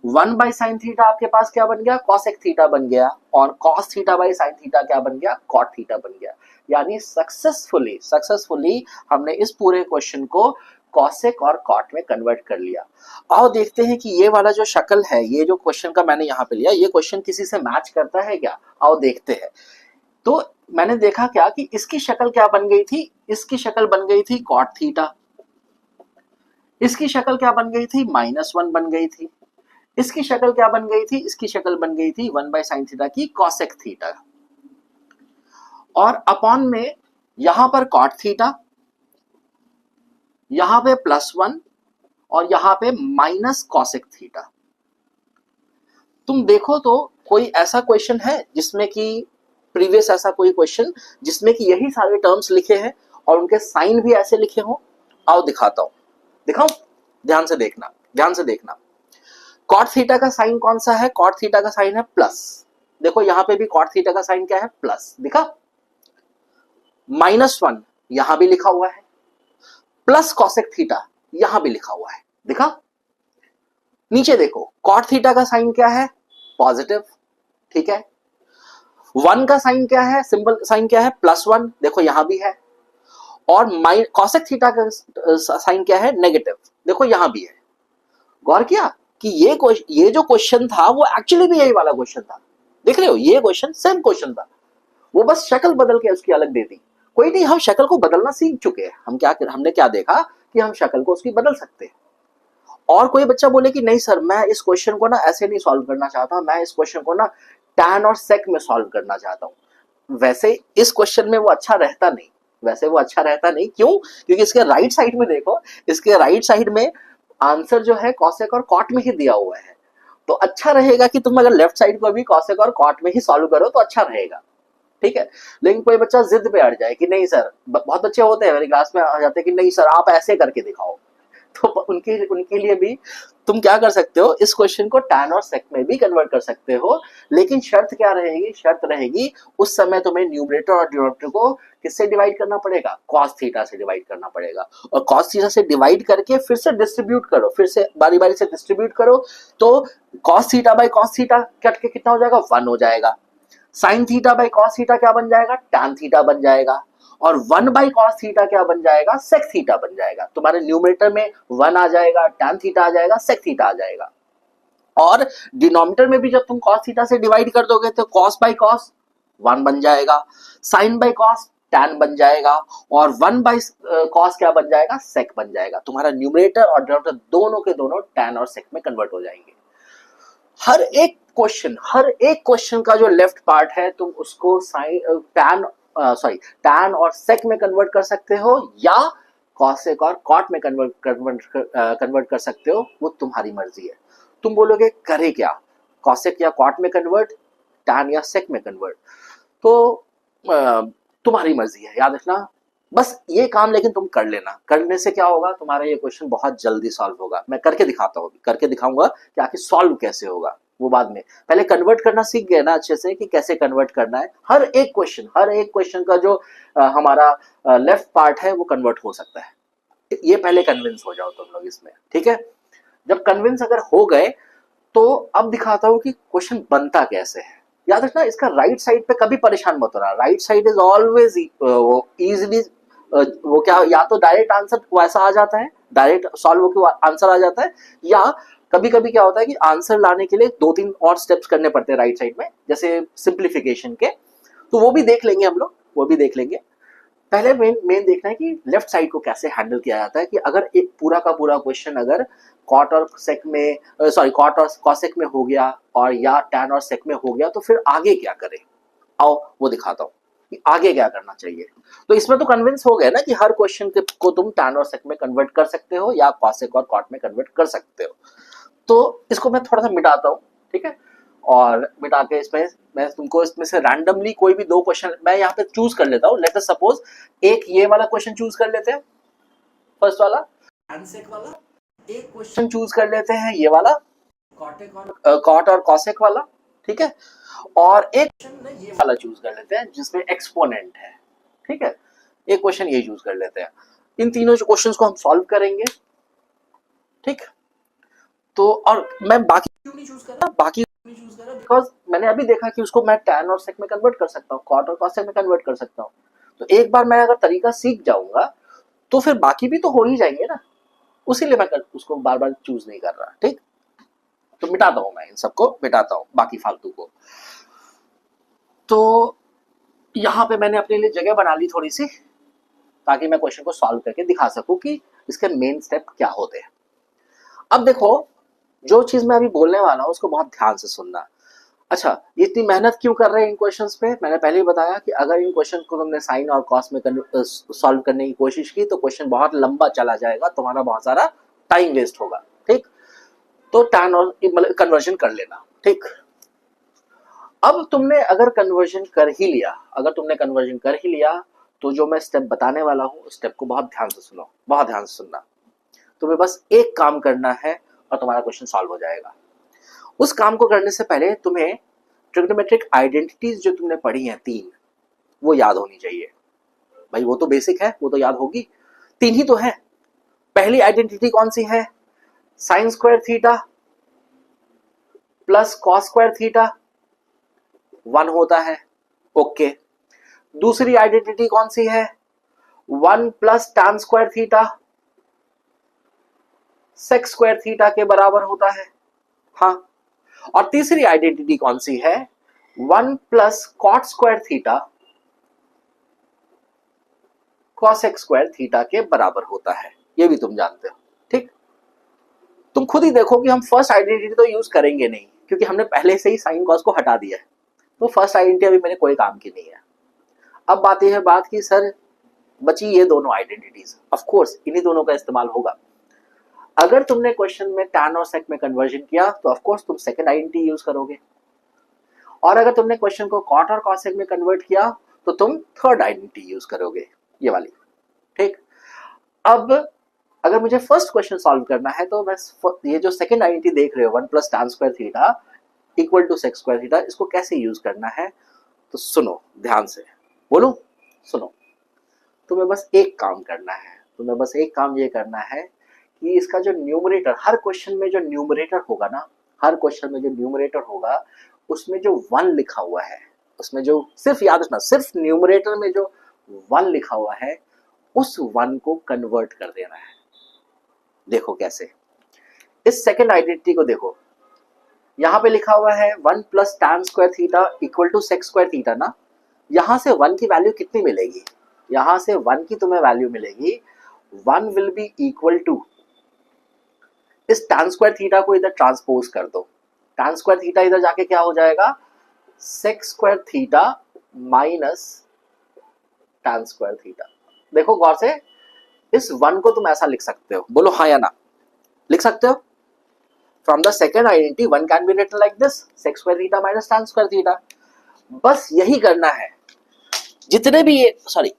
1 बाई साइन थीटा आपके पास क्या बन गया, cosec थीटा बन गया, और cos theta by sine theta क्या बन गया, cot थीटा बन गया। यानी सक्सेसफुली हमने इस पूरे क्वेश्चन को cosec और cot में कन्वर्ट कर लिया। आओ देखते हैं कि ये वाला जो शक्ल है, ये जो क्वेश्चन का मैंने यहाँ पे लिया, ये क्वेश्चन किसी से मैच करता है क्या, आओ देखते हैं। तो मैंने देखा क्या कि इसकी शक्ल क्या बन गई थी, इसकी शक्ल बन गई थी cot थीटा, इसकी शक्ल क्या बन गई थी, -1 बन गई थी, इसकी शक्ल क्या बन गई थी, इसकी शक्ल बन गई थी 1 बाई साइन थीटा की cosec थीटा, और अपॉन में यहां पर cot थीटा, यहां पे +1 और यहां पे माइनस cosec थीटा। तुम देखो तो कोई ऐसा क्वेश्चन है जिसमें कि प्रीवियस ऐसा कोई क्वेश्चन जिसमें कि यही सारे टर्म्स लिखे हैं और उनके साइन भी ऐसे लिखे हों? आओ दिखाता हूं, दिखाऊं, ध्यान से देखना, ध्यान से देखना। cot थीटा का साइन कौन सा है, cot थीटा का साइन है प्लस। देखो यहां पे भी cot थीटा का साइन क्या है, प्लस, दिखा। -1 यहां भी लिखा हुआ है, प्लस cosec थीटा यहां भी लिखा हुआ है, दिखा। नीचे देखो cot थीटा का साइन क्या है, पॉजिटिव, ठीक है। 1 का साइन क्या है, सिंबल साइन क्या है, +1, देखो यहां भी है। और cosec थीटा का साइन क्या है, नेगेटिव, देखो यहां भी है। गौर किया कि ये जो क्वेश्चन था वो एक्चुअली भी यही वाला क्वेश्चन था, देख रहे हो, ये क्वेश्चन सेम क्वेश्चन था, वो बस शक्ल बदल के उसकी अलग दे दी। कोई नहीं, हम शक्ल को बदलना सीख चुके हैं। हमने क्या देखा कि हम शक्ल को उसकी बदल सकते हैं। और कोई बच्चा बोले कि नहीं सर, मैं इस क्वेश्चन को ना ऐसे नहीं सॉल्व करना चाहता, मैं इस क्वेश्चन को ना tan और sec में सॉल्व करना चाहता हूं। वैसे इस क्वेश्चन में वो अच्छा रहता नहीं, वैसे वो अच्छा रहता नहीं, क्यों, क्योंकि इसके राइट साइड में देखो, इसके राइट साइड में आंसर जो है cosec और cot में ही दिया हुआ है। तो अच्छा रहेगा कि तुम अगर लेफ्ट साइड को भी cosec और cot में ही सॉल्व करो तो अच्छा रहेगा, ठीक है। लेकिन कोई बच्चा जिद पे अड़ जाए कि नहीं सर, बहुत बच्चे होते हैं मेरी क्लास में आ जाते हैं कि नहीं सर आप ऐसे करके दिखाओ, तो उनके लिए भी तुम क्या कर सकते हो, इस क्वेश्चन को tan और sec में भी कन्वर्ट कर सकते हो। लेकिन शर्त क्या रहेगी, शर्त रहेगी उस समय तुम्हें न्यूमरेटर और डिनोमिनेटर को किससे डिवाइड करना पड़ेगा, cos थीटा से डिवाइड करना पड़ेगा। और cos थीटा से डिवाइड करके फिर से डिस्ट्रीब्यूट करो, फिर से बारी बारी से डिस्ट्रीब्यूट करो, तो cos theta by cos theta cut के कितना हो जाएगा, 1 हो जाएगा। sin theta by cos theta क्या बन जाएगा, tan थीटा बन जाएगा। और 1 बाई cos थीटा क्या बन जाएगा, sec थीटा बन जाएगा। तुम्हारे न्यूमरेटर में 1 आ जाएगा, tan थीटा आ जाएगा, sec थीटा आ जाएगा। और डिनोमिनेटर में भी जब तुम cos थीटा से डिवाइड कर दोगे तो cos बाई cos 1 बन जाएगा, sin बाई cos tan बन जाएगा, और 1 बाई cos क्या बन जाएगा, sec बन जाएगा। तुम्हारा न्यूमरेटर और डिनोमिनेटर दोनों के दोनों tan और sec में कन्वर्ट हो जाएंगे। हर एक क्वेश्चन का जो लेफ्ट पार्ट है तुम उसको tan सॉरी टैन और सेक में कन्वर्ट कर सकते हो या कॉसेक और कॉट में कन्वर्ट कर सकते हो, वो तुम्हारी मर्जी है। तुम बोलोगे करे क्या, कॉसेक या कॉट में कन्वर्ट, टैन या सेक में कन्वर्ट, तो तुम्हारी मर्जी है। याद रखना बस ये काम, लेकिन तुम कर लेना। करने से क्या होगा, तुम्हारा ये क्वेश्चन बहुत जल्दी सॉल्व होगा। मैं करके दिखाता हूँ, करके दिखाऊंगा कि आखिर सॉल्व कैसे होगा, वो बाद में। पहले कन्वर्ट करना सीख गए ना अच्छे से कि कैसे कन्वर्ट करना है। हर एक क्वेश्चन का जो हमारा लेफ्ट पार्ट है वो कन्वर्ट हो सकता है। ये पहले कन्विंस हो जाओ तुम लोग इसमें, ठीक है। जब कन्विंस अगर हो गए तो अब दिखाता हूँ कि क्वेश्चन बनता कैसे है। याद रखना इसका राइट साइड पे कभी परेशान मत होना। Right side is always easily वो क्या, या तो डायरेक्ट आंसर वैसा आ जाता है, डायरेक्ट सॉल्व होकर आंसर आ जाता है, या कभी कभी क्या होता है कि आंसर लाने के लिए 2-3 और स्टेप्स करने पड़ते हैं राइट साइड में, जैसे सिंप्लीफिकेशन के। तो वो भी देख लेंगे हम लोग, वो भी देख लेंगे। पहले मेन देखना है कि लेफ्ट साइड को कैसे हैंडल किया जाता है, कि अगर एक पूरा का पूरा क्वेश्चन अगर कॉट और सेक में कॉट और कॉसेक में हो गया और या टैन और सेक में हो गया, तो फिर आगे क्या करें। आओ वो दिखाता हूँ कि आगे क्या करना चाहिए। तो इसमें तो कन्विंस हो गए ना कि हर क्वेश्चन को तुम टैन और सेक में कन्वर्ट कर सकते हो या कॉसेक और कॉट में कन्वर्ट कर सकते हो। तो इसको मैं थोड़ा सा मिटाता हूँ, ठीक है। और मिटा के इसमें मैं तुमको इसमें से रैंडमली कोई भी 2 क्वेश्चन मैं यहाँ पे चूज कर लेता हूँ। लेट अस सपोज एक ये वाला क्वेश्चन चूज कर लेते हैं, फर्स्ट वाला टैन वाला। एक क्वेश्चन चूज कर लेते हैं ये वाला कॉट और कॉसेक वाला, ठीक है। और एक क्वेश्चन ये वाला चूज कर लेते हैं जिसमें एक्सपोनेंट है, ठीक है। एक क्वेश्चन ये चूज कर लेते हैं। इन तीनों क्वेश्चंस को हम सॉल्व करेंगे, ठीक। तो और मैं बाकी क्यों नहीं चूज कर रहा, बिकॉज मैंने अभी देखा कि उसको मैं टैन और सेक में कन्वर्ट कर सकता हूँ, कॉट और कॉसेक में कन्वर्ट कर सकता हूँ। तो एक बार मैं अगर तरीका सीख जाऊंगा तो फिर बाकी भी तो हो ही जाएंगे ना, उसीलिए मैं उसको बार बार चूज नहीं कर रहा, ठीक। तो मिटाता हूं, मैं इन सबको मिटाता हूं, बाकी फालतू को। तो यहाँ पे मैंने अपने लिए जगह बना ली थोड़ी सी, ताकि मैं क्वेश्चन को सॉल्व करके दिखा सकूं कि इसके मेन स्टेप क्या होते हैं। अब देखो, जो चीज मैं अभी बोलने वाला हूं उसको बहुत ध्यान से सुनना। अच्छा, ये इतनी मेहनत क्यों कर रहे हैं इन क्वेश्चंस पे? मैंने पहले ही बताया कि अगर इन क्वेश्चन को तुमने साइन और कॉस में सॉल्व करने की कोशिश की तो क्वेश्चन बहुत लंबा चला जाएगा, तुम्हारा बहुत सारा टाइम वेस्ट होगा, ठीक। तो टैन और मतलब कन्वर्जन कर लेना, ठीक। अब तुमने अगर कन्वर्जन कर ही लिया, तो जो मैं स्टेप बताने वाला हूं उस स्टेप को बहुत ध्यान से सुनो, बहुत ध्यान से सुनना। तुम्हें बस एक काम करना है और तुम्हारा क्वेश्चन सॉल्व हो जाएगा। उस काम को करने से पहले तुम्हें ट्रिग्नोमेट्रिक आइडेंटिटीज जो तुमने पढ़ी हैं 3, वो याद होनी चाहिए। भाई वो तो बेसिक है, वो तो याद होगी। 3 ही तो है। पहली आइडेंटिटी कौन सी है? Sine square theta plus cos square theta 1 होता है, ओके। दूसरी आइडेंटिटी कौन सी है? 1 plus tan square theta sec square theta के बराबर होता है, हाँ। और तीसरी आइडेंटिटी कौन सी है? 1 plus cot square theta cosec square theta के बराबर होता है, ये भी तुम जानते हो, ठीक। तुम खुद ही देखो कि हम फर्स्ट आइडेंटिटी तो यूज करेंगे नहीं, क्योंकि हमने पहले से ही साइन कॉस को हटा दिया है। तो फर्स्ट आइडेंटिटी अभी मेरे कोई काम की नहीं है। अब बात यह है बात की सर बची ये दोनों आइडेंटिटीज, ऑफ कोर्स इन्हीं दोनों का इस्तेमाल होगा। अगर तुमने क्वेश्चन में टैन और सेक में कन्वर्जन किया तो ऑफ कोर्स तुम सेकंड आइडेंटिटी यूज करोगे, और अगर तुमने क्वेश्चन को कॉट और कॉसेक में कन्वर्ट किया तो तुम थर्ड आइडेंटिटी यूज करोगे, ये वाली, ठीक। अब अगर मुझे फर्स्ट क्वेश्चन सॉल्व करना है तो मैं ये जो सेकंड आइडेंटिटी देख रहे हो 1 plus tan square theta equal to sec square theta, इसको कैसे यूज करना है तो सुनो ध्यान से, बोलो सुनो। तुम्हें बस एक काम करना है, तुम्हें बस एक काम ये करना है कि इसका जो न्यूमरेटर, हर क्वेश्चन में जो न्यूमरेटर होगा ना, हर क्वेश्चन में जो न्यूमरेटर होगा उसमें जो 1 लिखा हुआ है, उसमें जो सिर्फ याद रखना, सिर्फ न्यूमरेटर में जो 1 लिखा हुआ है उस 1 को कन्वर्ट कर देना है। देखो कैसे, इस सेकंड आइडेंटिटी को देखो, यहां पे लिखा हुआ है 1 plus tan square theta equal to sec square theta ना। यहां से 1 की वैल्यू कितनी मिलेगी? यहां से 1 की तुम्हें वैल्यू मिलेगी 1 विल बी इक्वल टू, इस टैन स्क्वायर थीटा को इधर ट्रांसपोज कर दो। टैन स्क्वायर थीटा इधर जाके क्या हो जाएगा? Sec square theta minus tan square theta. देखो गौर से, इस वन को तुम ऐसा लिख सकते हो, बोलो हाँ या ना, लिख सकते हो। From the second identity one can be written like this, sec square theta minus tan square theta. बस यही करना है। जितने भी ये सॉरी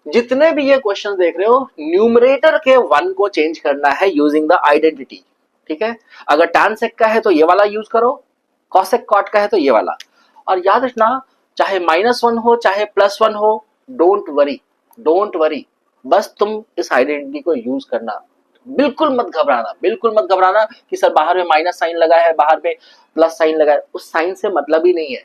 जितने भी ये क्वेश्चन देख रहे हो, न्यूमरेटर के वन को चेंज करना है यूजिंग द आइडेंटिटी। ठीक है, अगर tan sec का है तो ये वाला यूज करो, cos sec cot का है तो ये वाला। और याद रखना, चाहे -1 हो चाहे +1 हो, डोंट वरी, बस तुम इस आइडेंटिटी को यूज करना। बिल्कुल मत घबराना कि सर बाहर में माइनस साइन लगा है, बाहर में प्लस साइन लगा है, उस साइन से मतलब ही नहीं है।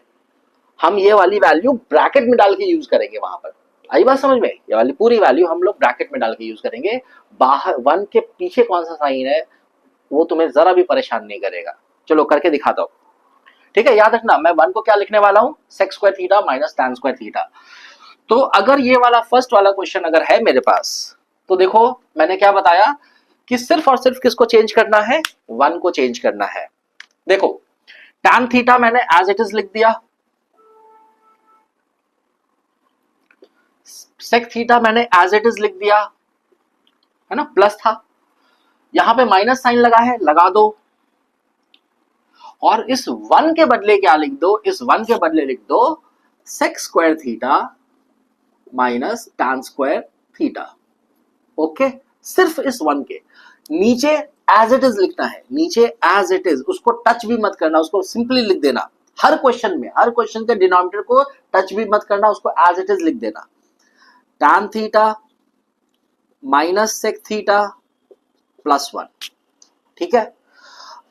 हम ये वाली वैल्यू ब्रैकेट में डाल के यूज करेंगे वहां पर। आई बात समझ में? ये वाली पूरी वैल्यू हम लोग ब्रैकेट में डाल के यूज करेंगे। बाहर वन के पीछे कौन सा साइन है वो तुम्हें जरा भी परेशान नहीं करेगा। चलो करके दिखाता हूं। ठीक है, याद रखना, मैं वन को क्या लिखने वाला हूं, sec square theta minus tan square theta. तो अगर ये वाला फर्स्ट वाला क्वेश्चन अगर है मेरे पास, तो देखो मैंने क्या बताया कि सिर्फ और सिर्फ किसको चेंज करना है, वन को चेंज करना है। देखो tan थीटा मैंने एज इट इज लिख दिया, sec थीटा मैंने एज इट इज लिख दिया, है ना, प्लस था, यहां पे माइनस साइन लगा है, लगा दो। और इस वन के बदले क्या लिख दो, इस वन के बदले लिख दो sec square theta minus tan square theta. Okay, सिर्फ इस वन के नीचे एज इट इज लिखना है, नीचे एज इट इज, उसको टच भी मत करना, उसको सिंपली लिख देना। हर क्वेश्चन में, हर क्वेश्चन के डिनोमिनेटर को टच भी मत करना, उसको एज इट इज लिख देना। tan theta minus sec theta plus 1। ठीक है,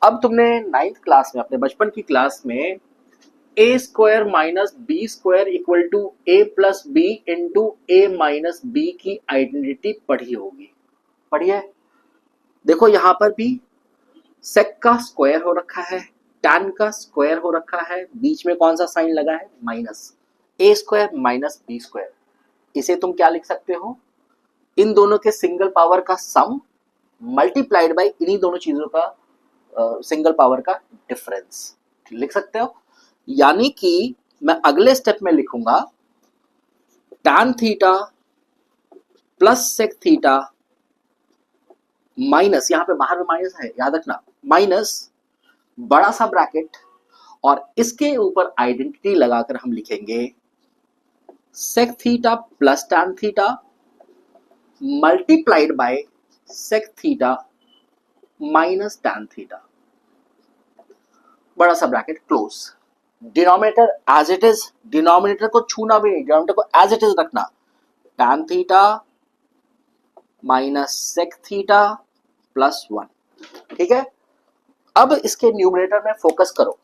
अब तुमने 9th क्लास में, अपने बचपन की क्लास में, a square minus B square equal to a plus B into a minus B की आइडेंटिटी पढ़ी होगी, पढ़ी है? देखो यहां पर भी sec का स्क्वायर हो रखा है, tan का स्क्वायर हो रखा है, बीच में कौन सा साइन लगा है, minus, a square minus B square. इसे तुम क्या लिख सकते हो, इन दोनों के सिंगल पावर का सम मल्टीप्लाइड बाय इन्हीं दोनों चीजों का सिंगल पावर का डिफरेंस लिख सकते हो। यानी कि मैं अगले स्टेप में लिखूंगा tan theta plus sec theta minus, यहां पे बाहर में माइनस है, याद रखना, माइनस बड़ा सा ब्रैकेट, और इसके ऊपर आइडेंटिटी लगाकर हम लिखेंगे sec theta plus tan theta multiplied by sec theta minus tan theta, बड़ा सा bracket close. Denominator as it is, denominator को छूना भी नहीं, डिनोमिनेटर को एज इट इज रखना, tan theta minus sec theta plus 1। ठीक है, अब इसके न्यूमरेटर में फोकस करो।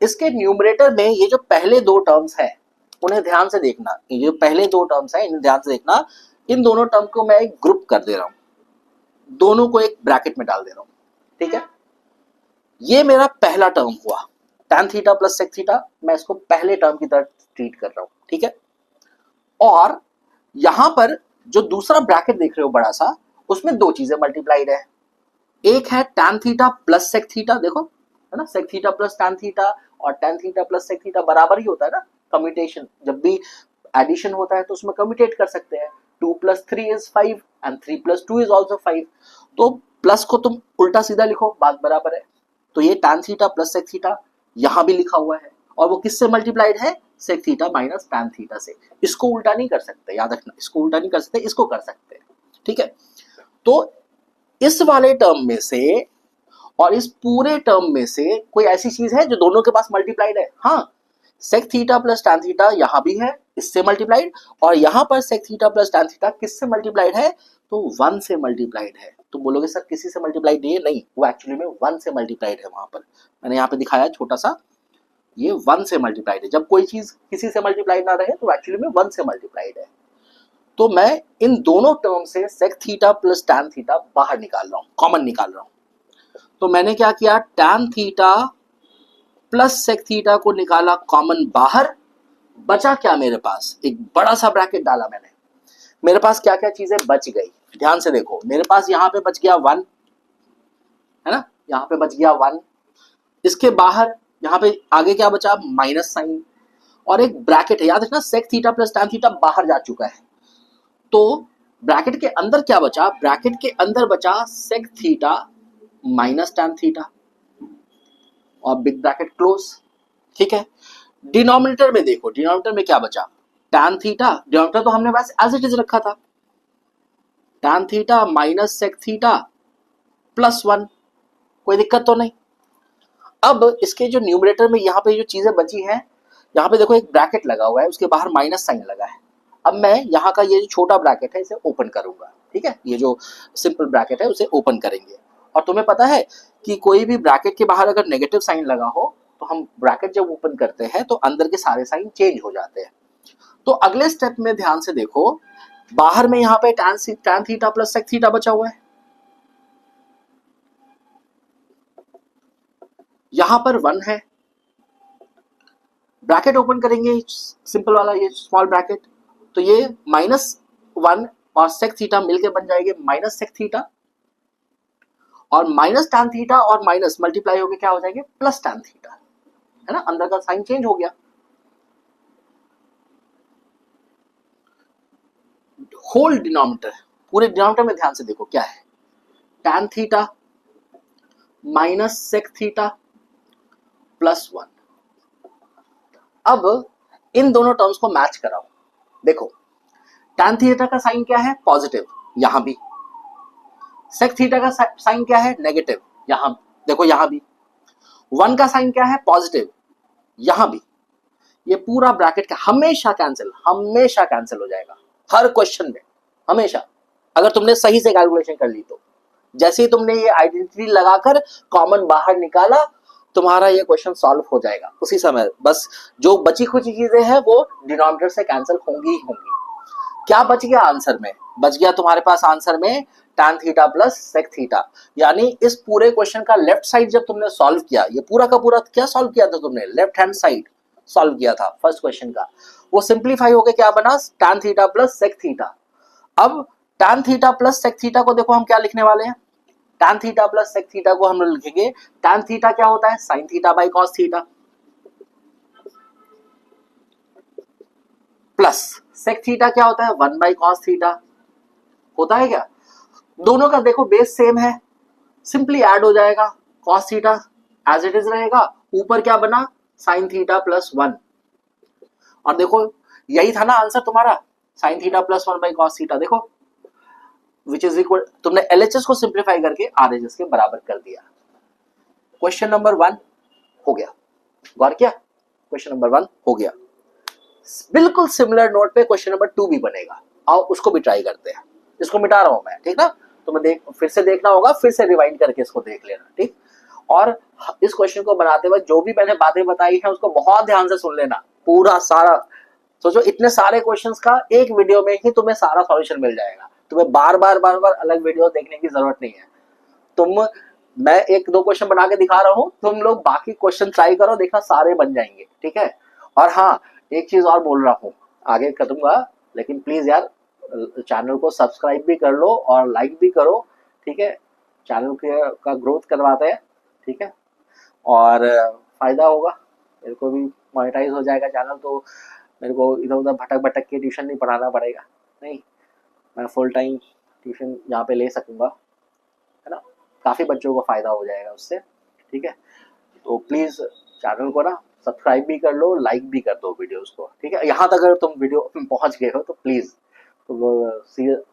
इसके न्यूमरेटर में ये जो पहले दो टर्म्स है उन्हें ध्यान से देखना, ये जो पहले दो टर्म्स है इन्हें ध्यान से देखना। इन दोनों टर्म को मैं एक ग्रुप कर दे रहा हूं, दोनों को एक ब्रैकेट में डाल दे रहा हूं। ठीक है, ये मेरा पहला टर्म हुआ tan theta plus sec theta, मैं इसको पहले टर्म की तरह ट्रीट कर रहा हूं। ठीक है, और यहां पर जो दूसरा ब्रैकेट देख रहे हो बड़ा सा, उसमें दो चीजें मल्टीप्लाइड है, एक है tan theta plus sec theta, देखो है ना, sec theta plus tan theta और tan theta plus sec theta बराबर ही होता है ना। कम्यूटेशन, जब भी एडिशन होता है तो उसमें कम्यूटेट कर सकते हैं, 2 + 3 = 5 एंड 3 + 2 = also 5। तो प्लस को तुम उल्टा सीधा लिखो, बात बराबर है। तो ये tan theta plus sec theta यहां भी लिखा हुआ है, और वो किससे मल्टीप्लाइड है, sec theta minus tan theta से। इसको उल्टा नहीं कर सकते, याद रखना, इसको उल्टा नहीं कर सकते, इसको कर सकते हैं। ठीक है, तो इस वाले टर्म में से और इस पूरे टर्म में से कोई ऐसी चीज है जो दोनों के पास मल्टीप्लाइड है? हाँ, sec theta plus tan theta यहां भी है, इससे मल्टीप्लाइड, और यहां पर sec theta plus tan theta किससे मल्टीप्लाइड है, तो 1 से मल्टीप्लाइड है। तो बोलोगे सर किसी से मल्टीप्लाइड नहीं है, नहीं, वो एक्चुअली में 1 से मल्टीप्लाइड है। वहां पर मैंने यहाँ पे दिखाया छोटा सा, ये 1 से मल्टीप्लाइड है। जब कोई चीज किसी से मल्टीप्लाइड ना रहे तो एक्चुअली में 1 से मल्टीप्लाइड है। तो मैं इन दोनों टर्म से sec theta plus tan theta बाहर निकाल रहा हूं, कॉमन निकाल रहा हूं। तो मैंने क्या किया, tan theta plus sec theta को निकाला कॉमन बाहर, बचा क्या मेरे पास, एक बड़ा सा ब्रैकेट डाला मैंने। मेरे पास क्या क्या चीजें बच गई, ध्यान से देखो। मेरे पास यहां पे बच गया 1, है ना, यहां पे बच गया 1। इसके बाहर यहां पे आगे क्या बचा, माइनस साइन, और एक ब्रैकेट है, याद रखना sec theta plus tan theta बाहर जा चुका है, तो ब्रैकेट के अंदर क्या बचा, ब्रैकेट के अंदर बचा sec theta minus tan theta और बिग ब्रैकेट क्लोज। ठीक है, डिनोमिनेटर में देखो, डिनोमिनेटर में क्या बचा, टैन थीटा, डिनोमिनेटर तो हमने वैसे एज इट इज रखा था, tan theta minus sec theta plus 1, कोई दिक्कत तो नहीं। अब इसके जो न्यूमरेटर में यहाँ पे जो चीजें बची हैं, यहाँ पे देखो एक ब्रैकेट लगा हुआ है, उसके बाहर माइनस साइन लगा है। अब मैं यहाँ का ये जो छोटा ब्रैकेट है इसे ओपन करूंगा, ठीक है, ये जो सिंपल ब्रैकेट है उसे ओपन करेंगे। और तुम्हें पता है कि कोई भी ब्रैकेट के बाहर अगर नेगेटिव साइन लगा हो तो हम ब्रैकेट जब ओपन करते हैं तो अंदर के सारे साइन चेंज हो जाते हैं। तो अगले स्टेप में ध्यान से देखो, बाहर में यहाँ पे tan theta plus sec theta बचा हुआ है, यहां पर 1 है, ब्रैकेट ओपन करेंगे सिंपल वाला ये स्मॉल ब्रैकेट, तो ये -1 और सेक थीटा मिलके बन जाएंगे माइनस सेक थीटा, और माइनस टैन थीटा और माइनस मल्टीप्लाई होके क्या हो जाएंगे प्लस टैन थीटा, है ना, अंदर का साइन चेंज हो गया। होल डिनोमिनेटर, पूरे डिनोमिनेटर में ध्यान से देखो क्या है, tan theta minus sec theta plus 1। अब इन दोनों टर्म्स को मैच कराओ, देखो टैन थीटा का साइन क्या है पॉजिटिव, यहां भी सेक थीटा का साइन क्या है नेगेटिव, यहां देखो यहां भी 1 का साइन क्या है पॉजिटिव, यहां भी, ये पूरा ब्रैकेट का हमेशा कैंसिल हो जाएगा हर क्वेश्चन में, हमेशा, अगर तुमने सही से कैलकुलेशन कर ली तो। जैसे ही तुमने ये आइडेंटिटी लगाकर कॉमन बाहर निकाला, तुम्हारा ये क्वेश्चन सॉल्व हो जाएगा उसी समय, बस जो बची खुची चीजें हैं वो डिनोमिनेटर से कैंसिल होंगी ही होंगी। क्या बच गया आंसर में, बच गया तुम्हारे पास आंसर में tan theta plus sec theta, यानी इस पूरे क्वेश्चन का लेफ्ट साइड जब तुमने सॉल्व किया, ये पूरा का पूरा क्या सॉल्व किया था तुमने, लेफ्ट हैंड साइड सॉल्व किया था फर्स्ट क्वेश्चन का, वो सिंप्लीफाई होकर क्या बना tan theta plus sec theta. अब tan theta plus sec theta को देखो हम क्या लिखने वाले हैं, tan theta plus sec theta को हम लिखेंगे, टैन थीटा क्या होता है sine theta by cos theta, plus sec theta क्या होता है 1 बाई कॉस थीटा, होता है क्या, दोनों का देखो बेस सेम है, सिंपली ऐड हो जाएगा, cos theta as it is रहेगा, ऊपर क्या बना साइन थीटा प्लस 1, और देखो यही था ना आंसर तुम्हारा, sine theta plus 1 by cos theta, देखो विच इज इक्वल, तुमने एलएचएस को सिंप्लीफाई करके आरएचएस के बराबर कर दिया। क्वेश्चन नंबर 1 हो गया, गौर किया, क्वेश्चन नंबर 1 हो गया। बिल्कुल सिमिलर नोट पे क्वेश्चन नंबर 2 भी बनेगा, आओ उसको भी ट्राई करते हैं, इसको मिटा रहा हूं मैं, ठीक ना, तुम्हें देख फिर से देखना होगा, फिर से रिवाइंड करके इसको देख लेना, ठीक। और इस क्वेश्चन को बनाते वक्त जो भी मैंने बातें बताई हैं उसको बहुत ध्यान से सुन लेना, पूरा सारा, सोचो इतने सारे क्वेश्चंस का एक वीडियो में ही तुम्हें सारा सॉल्यूशन मिल जाएगा, तुम्हें बार बार अलग वीडियो देखने की जरूरत नहीं है। तुम, मैं एक दो क्वेश्चन बना के दिखा रहा हूं, तुम लोग बाकी क्वेश्चन ट्राई करो, देखना सारे बन जाएंगे, ठीक है। और हाँ, एक चीज और बोल रहा हूं, आगे करूंगा, लेकिन प्लीज यार चैनल को सब्सक्राइब भी कर लो और लाइक भी करो, ठीक है, चैनल का ग्रोथ करवाते हैं, ठीक है, और फायदा होगा, मेरे को भी मोनेटाइज हो जाएगा चैनल, तो मेरे को इधर उधर भटक भटक के ट्यूशन नहीं पढ़ाना पड़ेगा, नहीं, मैं फुल टाइम ट्यूशन यहाँ पे ले सकूंगा, है ना, काफ़ी बच्चों को फ़ायदा हो जाएगा उससे, ठीक है। तो प्लीज़ चैनल को ना सब्सक्राइब भी कर लो, लाइक भी कर दो वीडियोस को, ठीक है। यहाँ तक अगर तुम वीडियो पहुँच गए हो तो प्लीज़, तो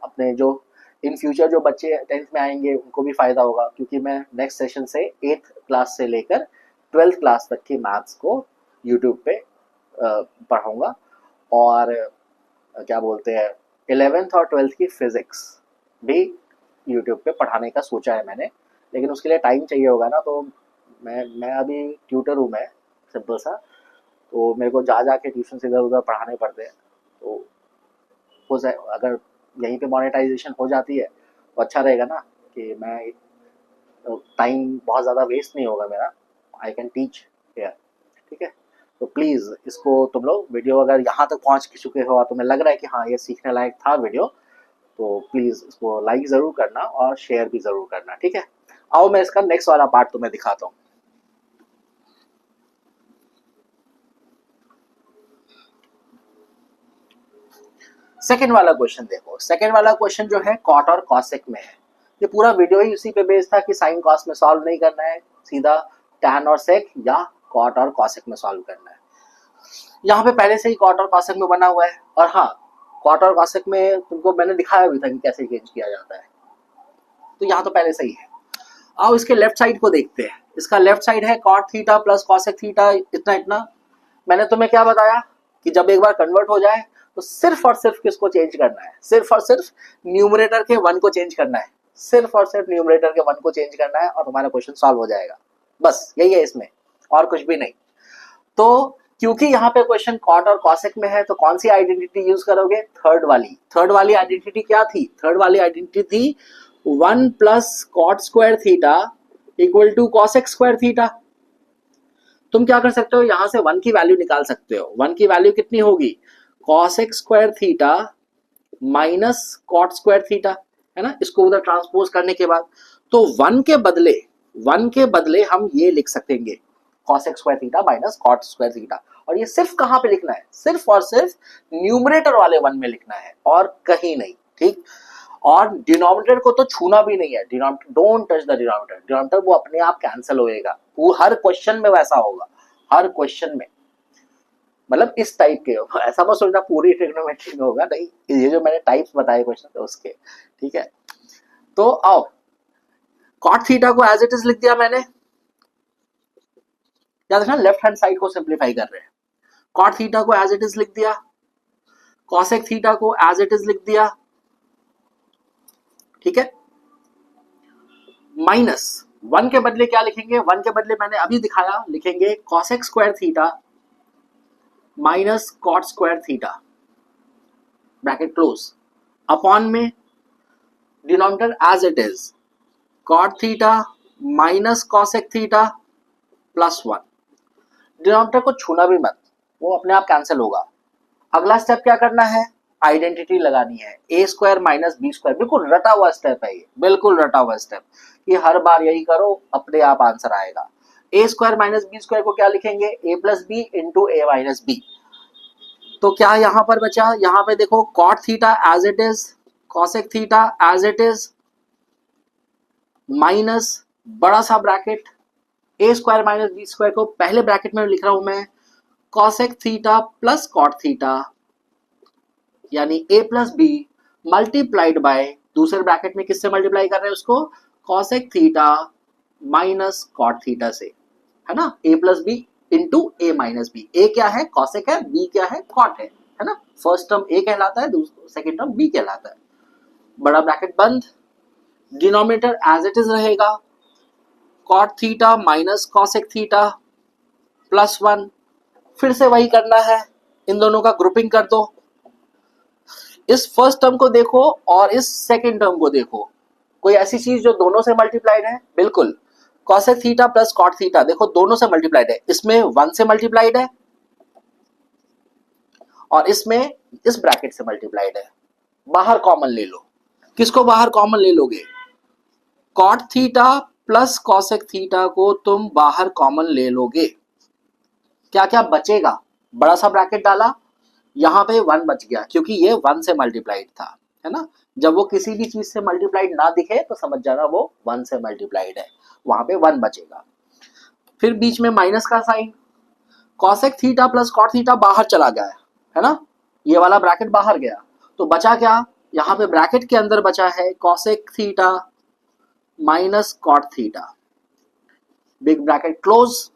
अपने जो इन फ्यूचर जो बच्चे 10th में आएंगे उनको भी फ़ायदा होगा, क्योंकि मैं नेक्स्ट सेशन से 8th क्लास से लेकर 12th क्लास तक की मैथ्स को यूट्यूब पे पढ़ाऊँगा, और क्या बोलते हैं 11th और 12th की फिज़िक्स भी यूट्यूब पे पढ़ाने का सोचा है मैंने, लेकिन उसके लिए टाइम चाहिए होगा ना, तो मैं अभी ट्यूटर हूँ, मैं सिंपल सा, तो मेरे को जा के ट्यूशन से इधर उधर पढ़ाने पड़ते हैं, तो हो जाए अगर यहीं पे मोनेटाइजेशन हो जाती है तो अच्छा रहेगा ना, कि मैं टाइम बहुत ज़्यादा वेस्ट नहीं होगा मेरा, आई कैन टीच हियर, ठीक है। तो प्लीज़ इसको तुम लोग वीडियो अगर यहाँ तक पहुँच चुके हो, तुम्हें लग रहा है कि हाँ ये सीखने लायक था वीडियो, तो प्लीज़ इसको लाइक ज़रूर करना और शेयर भी ज़रूर करना, ठीक है। आओ मैं इसका नेक्स्ट वाला पार्ट तुम्हें दिखाता हूँ। सेकेंड वाला क्वेश्चन देखो, सेकेंड वाला क्वेश्चन जो है कॉट और कॉसेक में है। ये पूरा वीडियो ही उसी पे बेस्ड था कि साइन कॉस में सॉल्व नहीं करना है, सीधा टैन और सेक या कॉट और कॉसेक में सॉल्व करना है। यहाँ पे पहले से ही कॉट और कॉसेक में बना हुआ है, और हाँ कॉट और कॉसेक में तुमको मैंने दिखाया भी था कि कैसे चेंज किया जाता है, तो यहाँ तो पहले से ही है। आओ इसके लेफ्ट साइड को देखते हैं। इसका लेफ्ट साइड है cot theta plus cosec theta, इतना इतना। मैंने तुम्हें क्या बताया कि जब एक बार कन्वर्ट हो जाए तो सिर्फ और सिर्फ किसको चेंज करना है, सिर्फ और सिर्फ न्यूमरेटर के 1 को चेंज करना है, सिर्फ और सिर्फ न्यूमरेटर के 1 को चेंज करना है और तुम्हारा क्वेश्चन सॉल्व हो जाएगा। बस यही है इसमें, और कुछ भी नहीं। तो क्योंकि यहाँ पे क्वेश्चन कॉट और कॉसेक में है तो कौन सी आइडेंटिटी यूज करोगे, थर्ड वाली। थर्ड वाली आइडेंटिटी क्या थी, थर्ड वाली आइडेंटिटी थी 1 plus cot square theta equal to cosec square theta. तुम क्या कर सकते हो, यहां से 1 की वैल्यू निकाल सकते हो। 1 की वैल्यू कितनी होगी, cosec square theta minus cot square theta, है ना। इसको उधर ट्रांसपोज करने के बाद तो 1 के बदले हम ये लिख सकेंगे cosec square theta minus cot square theta. और ये सिर्फ कहां पे लिखना है, सिर्फ और सिर्फ न्यूमरेटर वाले 1 में लिखना है और कहीं नहीं, ठीक। और डिनोमिनेटर को तो छूना भी नहीं है, denominator don't touch the denominator. Denominator वो अपने आप कैंसिल होएगा, वो हर क्वेश्चन में वैसा होगा, हर क्वेश्चन में। मतलब इस टाइप के, ऐसा मत सोचना पूरी ट्रिग्नोमेट्री में होगा, नहीं, ये जो मैंने टाइप्स बताए क्वेश्चन उसके, ठीक है। तो आओ कॉट थीटा को एज इट इज लिख दिया मैंने, याद रखना लेफ्ट हैंड साइड को सिंप्लीफाई कर रहे हैं। कॉट थीटा को एज इट इज लिख दिया, कॉसेक थीटा को एज इट इज लिख दिया, ठीक है। माइनस 1 के बदले क्या लिखेंगे, 1 के बदले मैंने अभी दिखाया, लिखेंगे cosec square theta minus cot square theta, bracket close, upon में denominator as it is cot theta minus cosec theta plus 1। Denominator को छूना भी मत, वो अपने आप कैंसिल होगा। अगला स्टेप क्या करना है, आइडेंटिटी लगानी है, ए स्क्वायर माइनस बी स्क्वायर। बिल्कुल रटा हुआ स्टेप है ये, बिल्कुल रटा हुआ स्टेप, ये हर बार यही करो, अपने आप आंसर आएगा। A square minus B square को क्या लिखेंगे, A plus B into A minus B. तो क्या यहां पर बचा, यहां पे देखो cot theta as it is, cosec theta as it is, minus बड़ा सा bracket, A square minus B square को पहले ब्रैकेट में लिख रहा हूं मैं, cosec theta plus cot theta यानी A plus B multiplied by, दूसरे ब्रैकेट में किससे मल्टीप्लाई कर रहे हैं उसको, cosec theta minus cot theta से, है ना। A plus B into A minus B, A क्या है कॉसेक है, बी क्या है कॉट है ना। फर्स्ट टर्म ए कहलाता है, सेकेंड टर्म बी कहलाता है। बड़ा ब्रैकेट बंद, डिनोमिनेटर एज इट इज रहेगा, cot theta minus cosec theta plus 1। फिर से वही करना है, इन दोनों का ग्रुपिंग कर दो। इस फर्स्ट टर्म को देखो और इस सेकेंड टर्म को देखो, कोई ऐसी चीज जो दोनों से मल्टीप्लाइड है, बिल्कुल। Cosec theta plus cot theta देखो दोनों से मल्टीप्लाइड है, इसमें 1 से मल्टीप्लाइड है और इसमें इस ब्रैकेट से मल्टीप्लाइड है। बाहर कॉमन ले लो, किसको बाहर कॉमन ले लोगे, cot theta plus cosec theta को तुम बाहर कॉमन ले लोगे। क्या क्या बचेगा, बड़ा सा ब्रैकेट डाला, यहां पे 1 बच गया क्योंकि ये 1 से मल्टीप्लाइड था, है ना। जब वो किसी भी चीज से मल्टीप्लाइड ना दिखे तो समझ जाना वो 1 से मल्टीप्लाइड है, वहां पे 1 बचेगा। फिर बीच में माइनस का sign, cosec theta plus cot theta बाहर चला गया है ना, ये वाला ब्रैकेट बाहर गया, तो बचा क्या, यहाँ पे ब्रैकेट के अंदर बचा है cosec theta minus cot theta, big bracket close.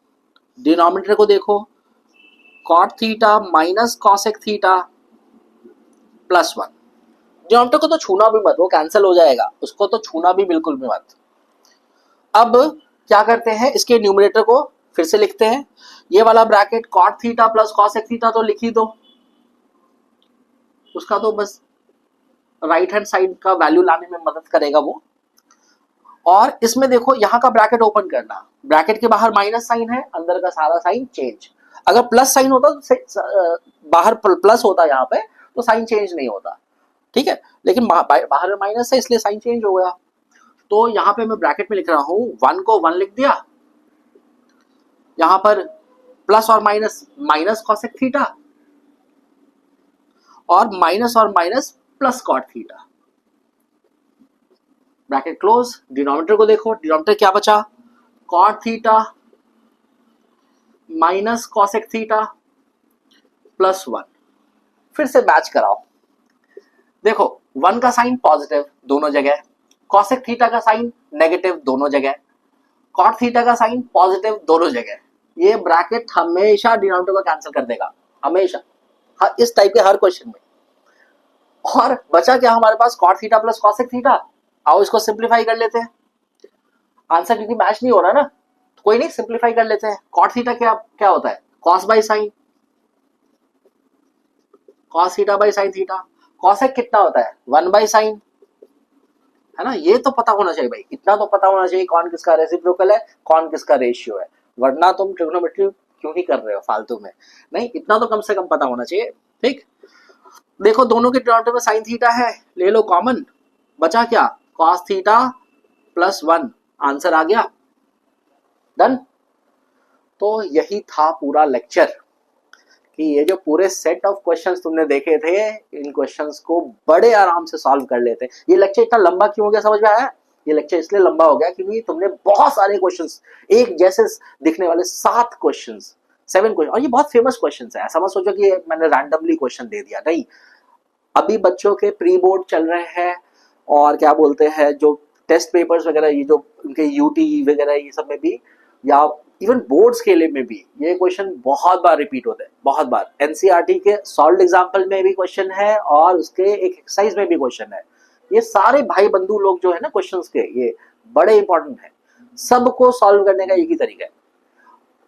Denominator को देखो, cot theta minus cosec theta plus 1। Denominator को तो छूना भी मत, वो कैंसिल हो जाएगा, उसको तो छूना भी बिल्कुल भी मत। अब क्या करते हैं, इसके न्यूमरेटर को फिर से लिखते हैं, ये वाला bracket cot theta plus cosec theta तो लिख ही दो, उसका तो बस राइट हैंड साइड का वैल्यू लाने में मदद करेगा वो। और इसमें देखो यहाँ का ब्रैकेट ओपन करना, ब्रैकेट के बाहर माइनस साइन है, अंदर का सारा साइन चेंज। अगर प्लस साइन होता तो बाहर प्लस होता यहाँ पे तो साइन चेंज नहीं होता, ठीक है, लेकिन बाहर में माइनस है इसलिए साइन चेंज हो गया। तो यहाँ पे मैं ब्रैकेट में लिख रहा हूं, 1 को 1 लिख दिया, यहां पर प्लस और माइनस, माइनस कॉसेक थीटा, और minus plus cot theta, bracket close. Denominator को देखो, डिनोमिनेटर क्या बचा, cot theta minus cosec theta plus 1। फिर से मैच कराओ, देखो 1 का साइन पॉजिटिव दोनों जगह, कॉसेक थीटा का साइन नेगेटिव दोनों जगह, कॉट थीटा का साइन पॉजिटिव दोनों जगह। ये ब्रैकेट हमेशा डिनोमिनेटर को कैंसिल कर देगा, हमेशा, इस टाइप के हर क्वेश्चन में। और बचा क्या हमारे पास, cot theta plus cosec theta. आओ इसको सिंप्लीफाई कर लेते हैं, आंसर क्योंकि मैच नहीं हो रहा ना, तो कोई नहीं, सिंप्लीफाई कर लेते हैं। कॉट थीटा क्या क्या होता है, cos by sine, cos theta by sine theta. Cosec कितना होता है, 1 बाई साइन, है ना। ये तो पता होना चाहिए भाई, इतना तो पता होना चाहिए कौन किसका रेसिप्रोकल है, कौन किसका रेशियो है, वरना तुम ट्रिग्नोमेट्री क्यों ही कर रहे हो फालतू में। नहीं, इतना तो कम से कम पता होना चाहिए। ठीक, देखो दोनों के डिनोमिनेटर में साइन थीटा है, ले लो कॉमन, बचा क्या, कॉस थीटा प्लस 1, आंसर आ गया, डन। तो यही था पूरा लेक्चर कि ये जो पूरे सेट ऑफ क्वेश्चंस तुमने देखे थे, इन क्वेश्चंस को बड़े आराम से सॉल्व कर लेते। ये लेक्चर इतना लंबा क्यों हो गया समझ में आया, ये लेक्चर इसलिए लंबा हो गया क्योंकि तुमने बहुत सारे क्वेश्चंस, एक जैसे दिखने वाले 7 क्वेश्चंस, 7 क्वेश्चन, और ये बहुत फेमस क्वेश्चंस है। ऐसा मत सोचो कि मैंने रैंडमली क्वेश्चन दे दिया, नहीं। अभी बच्चों के प्री बोर्ड चल रहे हैं, और क्या बोलते हैं जो टेस्ट पेपर्स वगैरह, ये जो उनके यूटी वगैरह, ये सब में भी, या इवन बोर्ड्स के लिए में भी ये क्वेश्चन बहुत बार रिपीट होते हैं, बहुत बार। एनसीईआरटी के सॉल्व्ड एग्जांपल में भी क्वेश्चन है, और उसके एक एक्सरसाइज में भी क्वेश्चन है। ये सारे भाई बंधु लोग जो है ना क्वेश्चंस के, ये बड़े इंपॉर्टेंट है। सबको सॉल्व करने का एक ही तरीका है।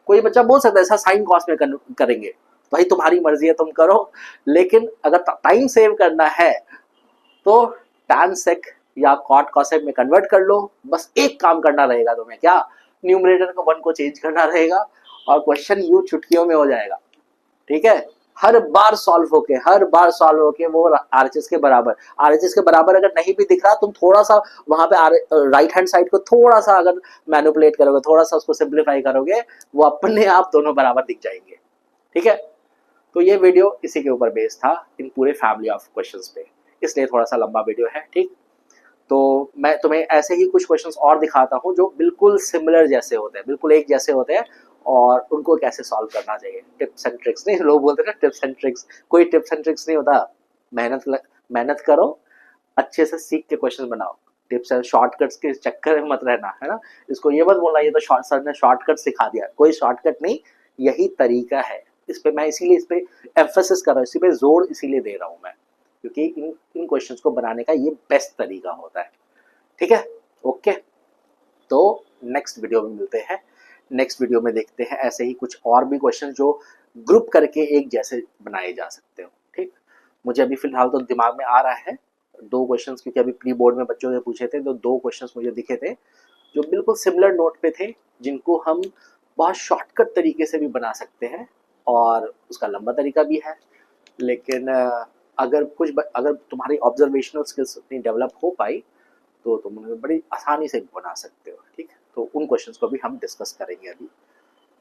कोई बच्चा बोल सकता है ऐसा साइन कॉस में करेंगे, भाई तुम्हारी मर्जी है, तुम करो, लेकिन अगर टाइम सेव करना है तो टैन सेक या कॉट कॉसेक में कन्वर्ट कर लो। बस एक काम करना रहेगा तुम्हें, क्या, न्यूमरेटर को 1 को चेंज करना रहेगा, और क्वेश्चन यूं चुटकियों में हो जाएगा। ठीक है, हर बार सॉल्व होके वो आरएचएस के बराबर, आरएचएस के बराबर अगर नहीं भी दिख रहा, तुम थोड़ा सा वहां पे राइट हैंड साइड को थोड़ा सा अगर मैनिपुलेट करोगे, थोड़ा सा उसको सिंप्लीफाई करोगे, वो अपने आप दोनों बराबर दिख जाएंगे। ठीक है, तो ये वीडियो इसी के ऊपर बेस्ड था, इन पूरे फैमिली ऑफ क्वेश्चंस पे, इसलिए थोड़ा सा लंबा वीडियो है। ठीक, तो मैं तुम्हें ऐसे ही कुछ क्वेश्चंस और दिखाता हूँ जो बिल्कुल सिमिलर जैसे होते हैं, बिल्कुल एक जैसे होते हैं, और उनको कैसे सॉल्व करना चाहिए। टिप्स एंड ट्रिक्स नहीं, लोग बोलते हैं ना टिप्स एंड ट्रिक्स, कोई टिप्स एंड ट्रिक्स नहीं होता। मेहनत करो, अच्छे से सीख के क्वेश्चन बनाओ। टिप्स एंड शॉर्टकट्स के चक्कर में मत रहना, है ना। इसको ये मत बोलना ये तो सर ने शॉर्टकट सिखा दिया, कोई शॉर्टकट नहीं, यही तरीका है। इस पे मैं इसीलिए इस पे एम्फेसिस कर रहा हूँ, इसी पे जोर इसीलिए दे रहा हूँ मैं, क्योंकि इन क्वेश्चंस को बनाने का ये बेस्ट तरीका होता है। ठीक है, ओके, तो नेक्स्ट वीडियो में मिलते हैं। नेक्स्ट वीडियो में देखते हैं ऐसे ही कुछ और भी क्वेश्चन जो ग्रुप करके एक जैसे बनाए जा सकते हो। ठीक, मुझे अभी फिलहाल तो दिमाग में आ रहा है 2 क्वेश्चंस, क्योंकि अभी प्री बोर्ड में बच्चों ने पूछे थे, तो 2 क्वेश्चंस मुझे दिखे थे जो बिल्कुल सिमिलर नोट पे थे, जिनको हम बहुत शॉर्टकट तरीके से भी बना सकते हैं, और उसका लंबा तरीका भी है। लेकिन अगर तुम्हारी ऑब्जर्वेशनल स्किल्स उतनी डेवलप हो पाई तो तुम उन्हें बड़ी आसानी से बना सकते हो। ठीक है, तो उन क्वेश्चंस को भी हम डिस्कस करेंगे अभी,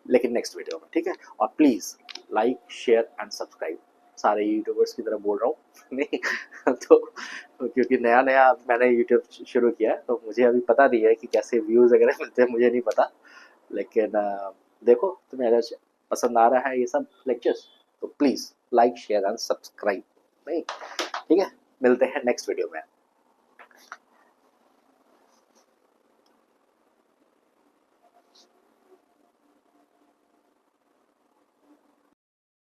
लेकिन नेक्स्ट वीडियो में। ठीक है, और please like share and subscribe, सारे यूट्यूबर्स की तरह बोल रहा हूँ नहीं तो क्योंकि नया नया मैंने यूट्यूब शुरू किया है, तो मुझे अभी पता नहीं है कि कैसे व्यूज वगैरह मिलते हैं, मुझे नहीं पता। लेकिन देखो तुम्हें अगर पसंद आ रहा है ये सब लेक्चर्स, तो please like share and subscribe. नहीं, ठीक है, मिलते हैं नेक्स्ट वीडियो में।